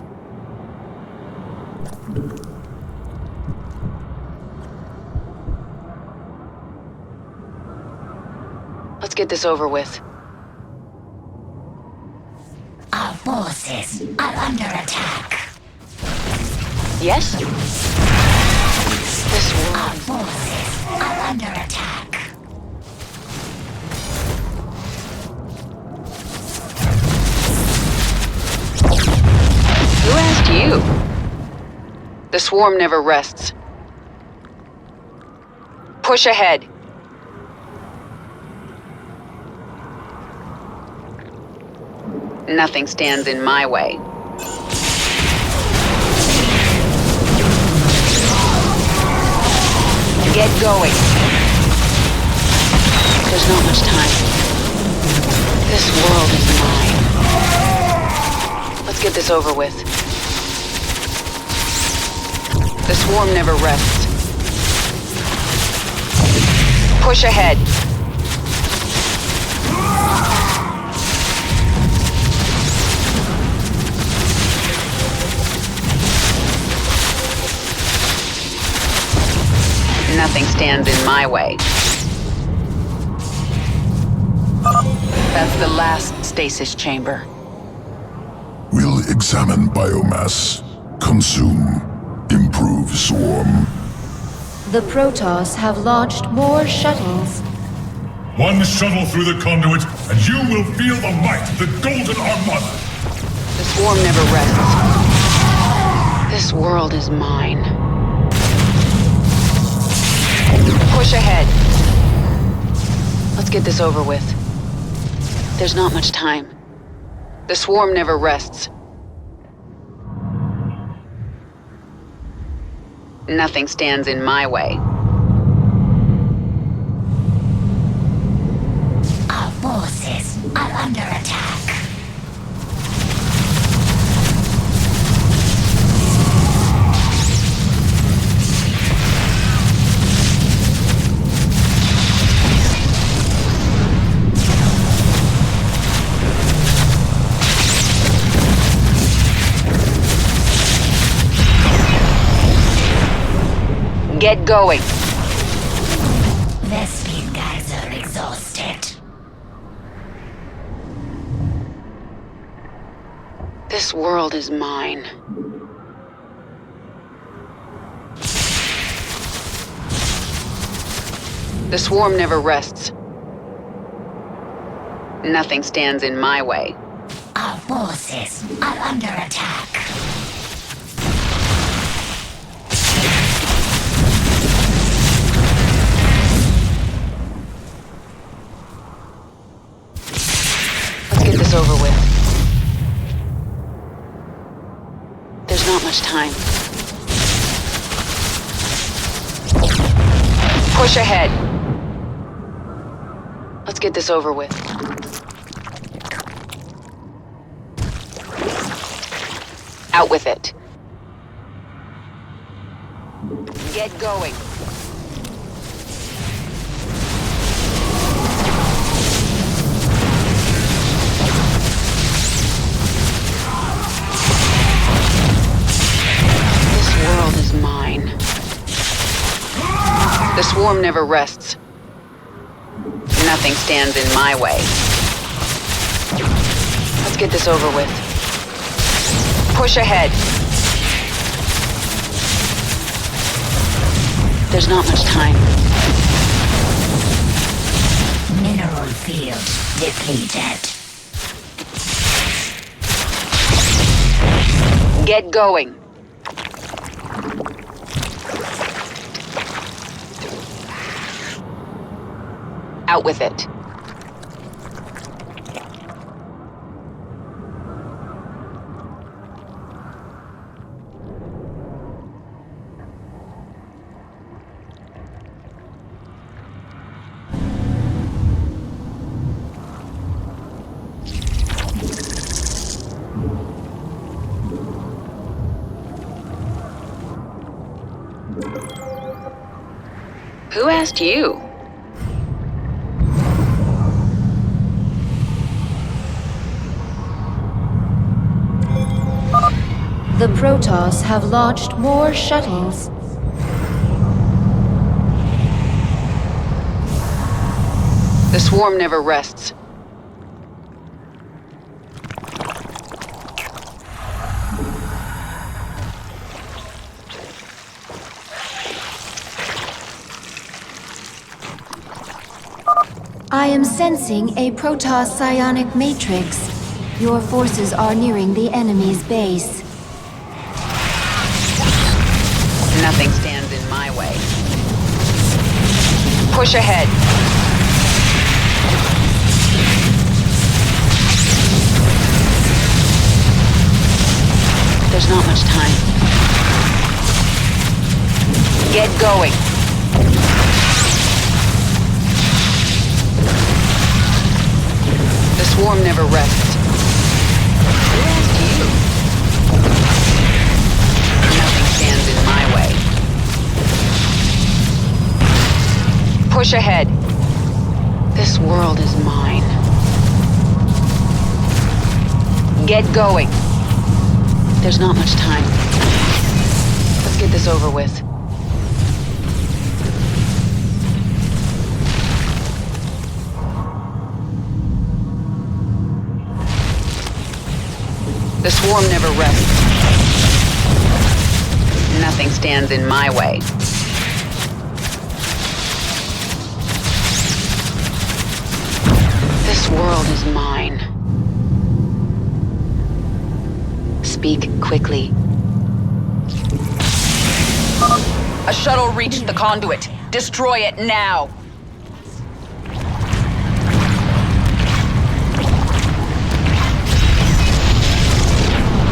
Let's get this over with. Our forces are under attack. Yes? This world. Our forces are under attack. Who asked you? The swarm never rests. Push ahead. Nothing stands in my way. Get going. There's not much time. This world is mine. Let's get this over with. The swarm never rests. Push ahead. Nothing stands in my way. That's the last stasis chamber. We'll examine biomass, consume, improve swarm. The Protoss have launched more shuttles. One shuttle through the conduit, and you will feel the might of the Golden Armada. The swarm never rests. This world is mine. Push ahead. Let's get this over with. There's not much time. The swarm never rests. Nothing stands in my way. Our forces are under attack. Get going. Their speed guides are exhausted. This world is mine. The swarm never rests. Nothing stands in my way. Our forces are under attack. Let's get this over with. There's not much time. Push ahead. Let's get this over with. Out with it. Get going. This world is mine. The swarm never rests. Nothing stands in my way. Let's get this over with. Push ahead. There's not much time. Mineral field depleted. Get going. Out with it. Who asked you? The Protoss have launched more shuttles. The swarm never rests. I am sensing a Protoss psionic matrix. Your forces are nearing the enemy's base. Nothing stands in my way. Push ahead. There's not much time. Get going. The swarm never rests. Who asked you? Nothing stands in my way. Push ahead. This world is mine. Get going. There's not much time. Let's get this over with. The swarm never rests. Nothing stands in my way. world is mine. Speak quickly. A shuttle reached the conduit. Destroy it now!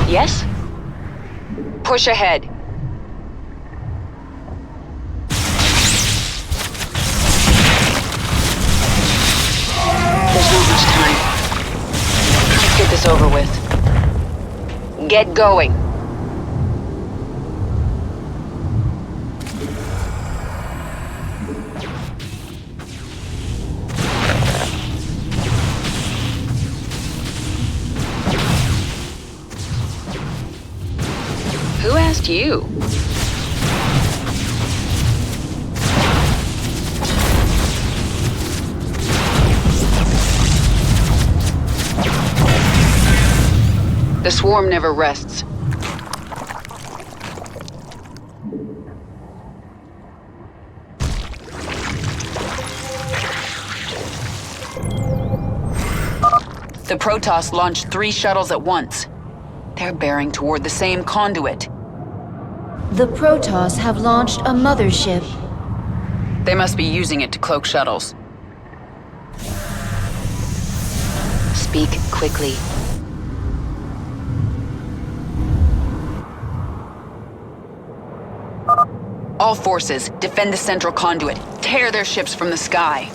Yes? Push ahead. There's not much time. Let's get this over with. Get going. Who asked you? The swarm never rests. The Protoss launched 3 shuttles at once. They're bearing toward the same conduit. The Protoss have launched a mothership. They must be using it to cloak shuttles. Speak quickly. All forces, defend the central conduit. Tear their ships from the sky.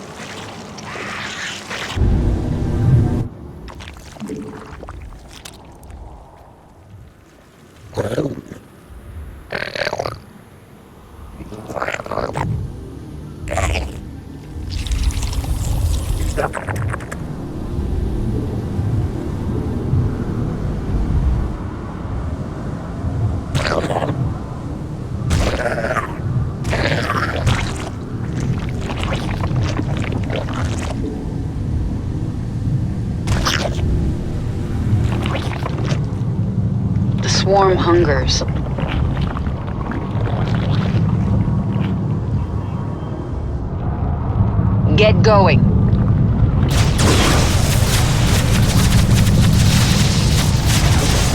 The swarm hungers. Get going.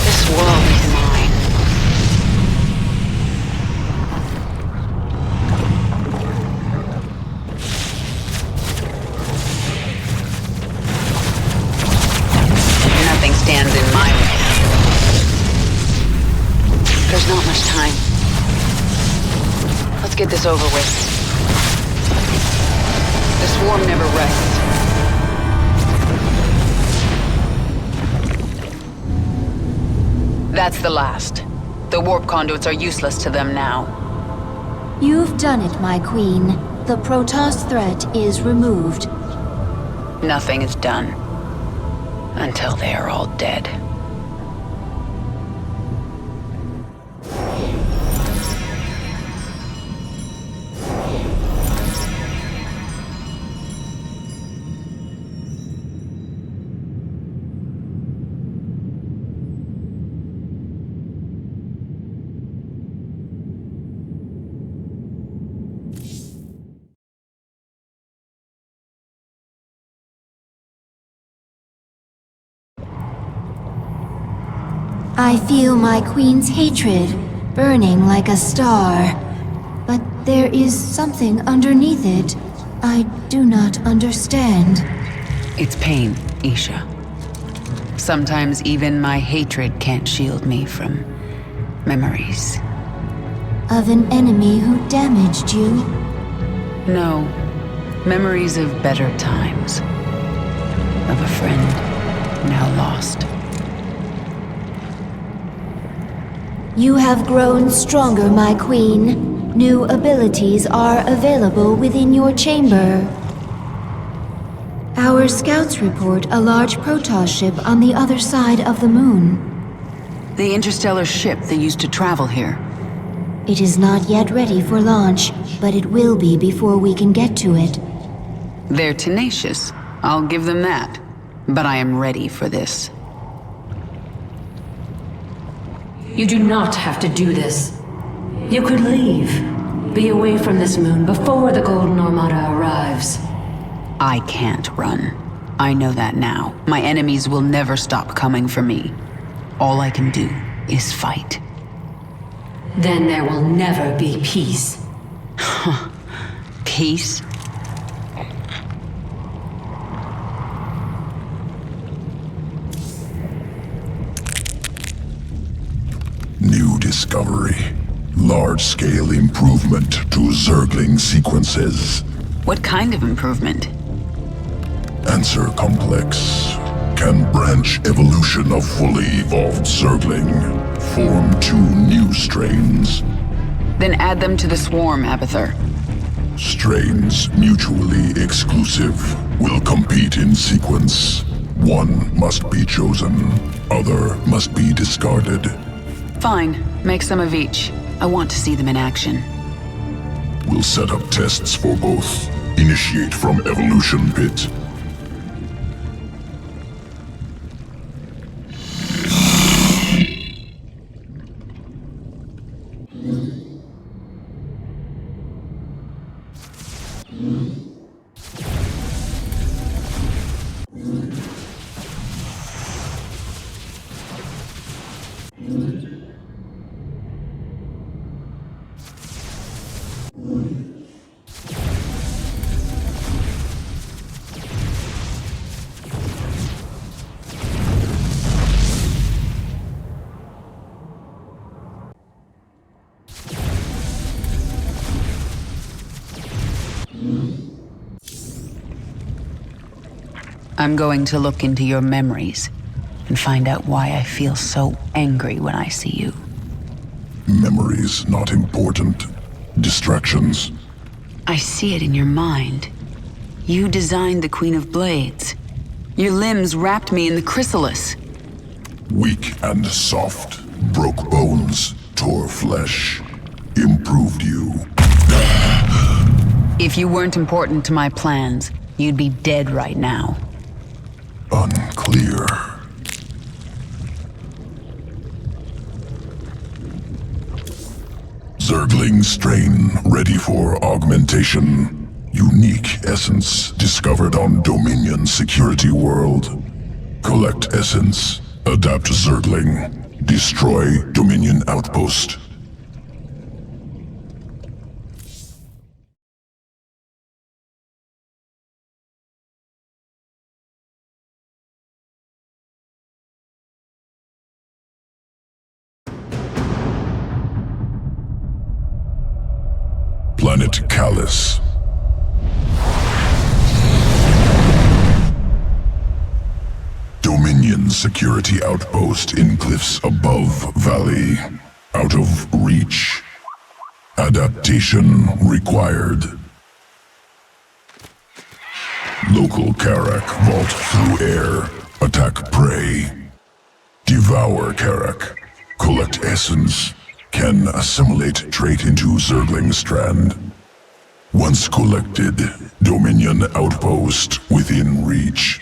This world is mine. Nothing stands in my way. There's not much time. Let's get this over with. The swarm never rests. That's the last. The warp conduits are useless to them now. You've done it, my queen. The Protoss threat is removed. Nothing is done. Until they are all dead. I feel my queen's hatred burning like a star. But there is something underneath it I do not understand. It's pain, Isha. Sometimes even my hatred can't shield me from memories. Of an enemy who damaged you? No. Memories of better times. Of a friend now lost. You have grown stronger, my queen. New abilities are available within your chamber. Our scouts report a large Protoss ship on the other side of the moon. The interstellar ship that used to travel here. It is not yet ready for launch, but it will be before we can get to it. They're tenacious. I'll give them that. But I am ready for this. You do not have to do this. You could leave. Be away from this moon before the Golden Armada arrives. I can't run. I know that now. My enemies will never stop coming for me. All I can do is fight. Then there will never be peace. Peace? New discovery. Large-scale improvement to Zergling sequences. What kind of improvement? Answer complex. Can branch evolution of fully evolved Zergling. Form 2 new strains. Then add them to the swarm, Abathur. Strains mutually exclusive. Will compete in sequence. One must be chosen. Other must be discarded. Fine. Make some of each. I want to see them in action. We'll set up tests for both. Initiate from Evolution Pit. I'm going to look into your memories and find out why I feel so angry when I see you. Memories not important. Distractions. I see it in your mind. You designed the Queen of Blades. Your limbs wrapped me in the chrysalis. Weak and soft. Broke bones. Tore flesh. Improved you. If you weren't important to my plans, you'd be dead right now. Unclear. Zergling strain ready for augmentation. Unique essence discovered on Dominion security world. Collect essence. Adapt Zergling. Destroy Dominion outpost. Planet Callus. Dominion security outpost in cliffs above valley. Out of reach. Adaptation required. Local Karak vault through air. Attack prey. Devour Karak. Collect essence. Can assimilate trait into Zergling strand. Once collected, Dominion outpost within reach.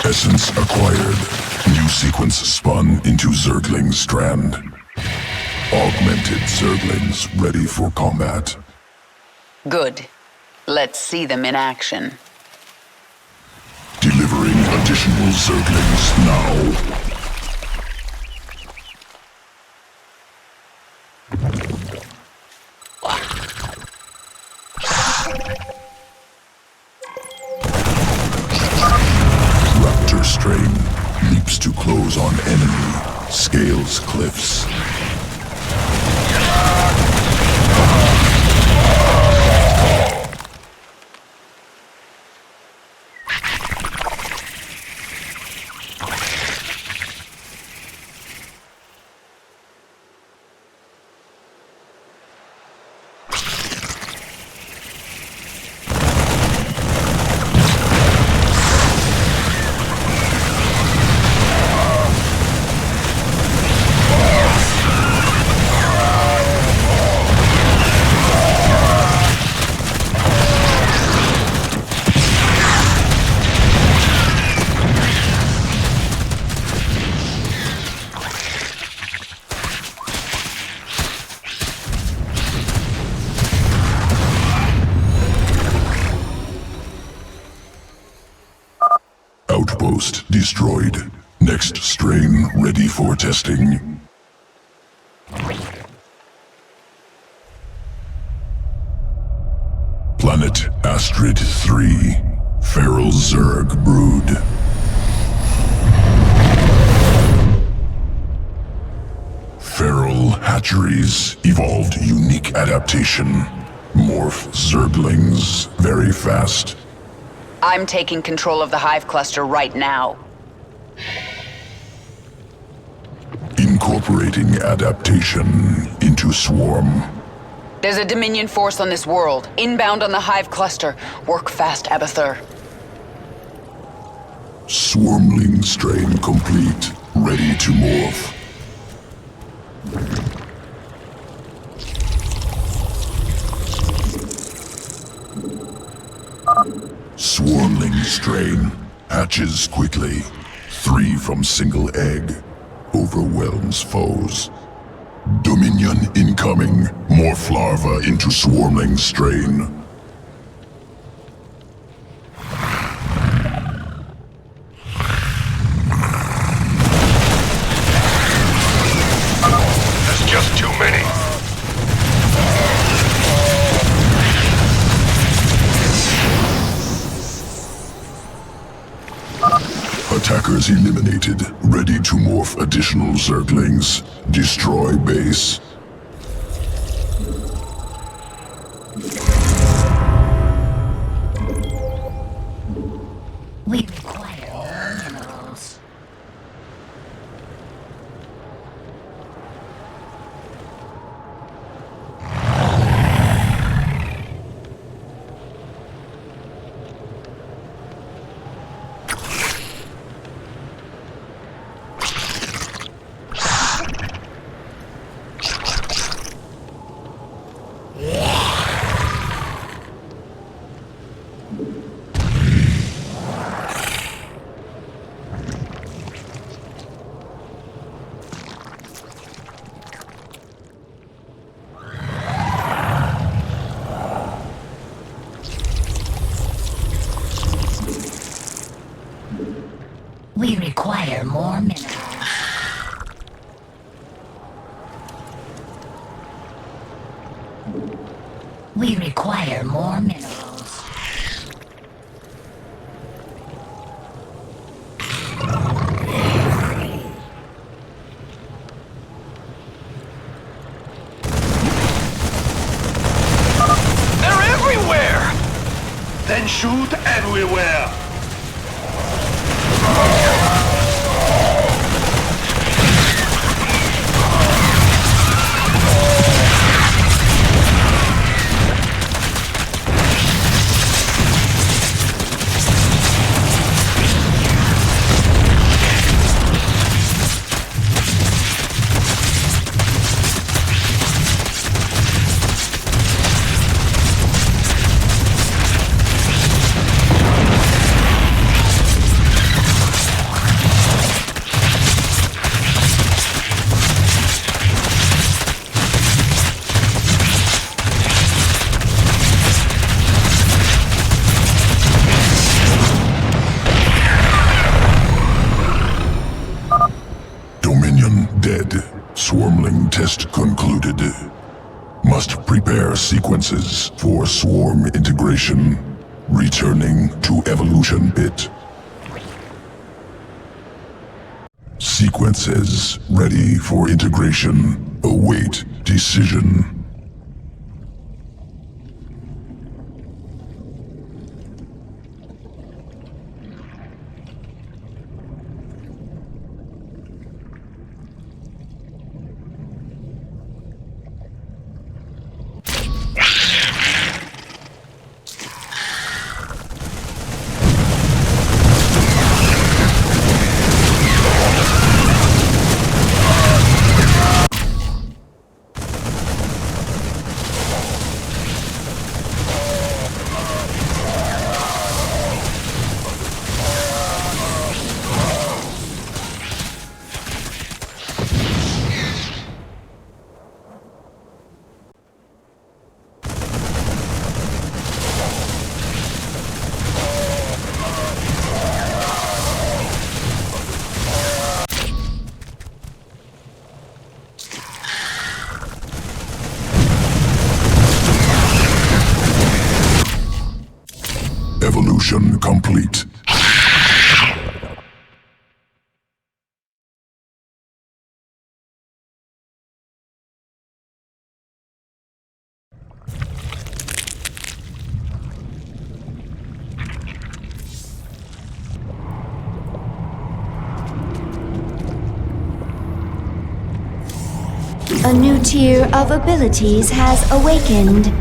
Essence acquired. New sequence spun into Zergling strand. Augmented Zerglings ready for combat. Good. Let's see them in action. Delivering additional Zerglings now. Raptor strain leaps to close on enemy, scales cliffs. destroyed. Next strain ready for testing. Planet Astrid 3. Feral Zerg brood. Feral hatcheries evolved unique adaptation. Morph Zerglings very fast. I'm taking control of the hive cluster right now. Incorporating adaptation into swarm. There's a Dominion force on this world, inbound on the hive cluster. Work fast, Abathur. Swarmling strain complete. Ready to morph. Swarmling strain hatches quickly. 3 from single egg. Overwhelms foes. Dominion incoming. Morph larva into swarmling strain. That's just too many. Attackers eliminated. Ready to morph additional Zerglings. Destroy base. We require more minerals. We require more minerals. We require more minerals. They're everywhere! Then shoot everywhere! Dead. Swarmling test concluded. Must prepare sequences for swarm integration. Returning to evolution pit. Sequences ready for integration. Await decision. Evolution complete. A new tier of abilities has awakened.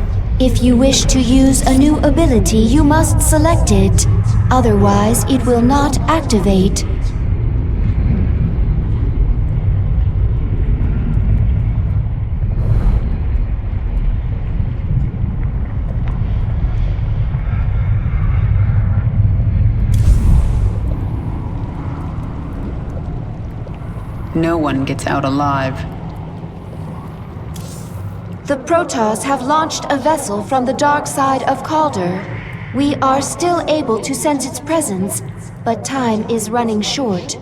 If you wish to use a new ability, you must select it. Otherwise, it will not activate. No one gets out alive. The Protoss have launched a vessel from the dark side of Calder. We are still able to sense its presence, but time is running short.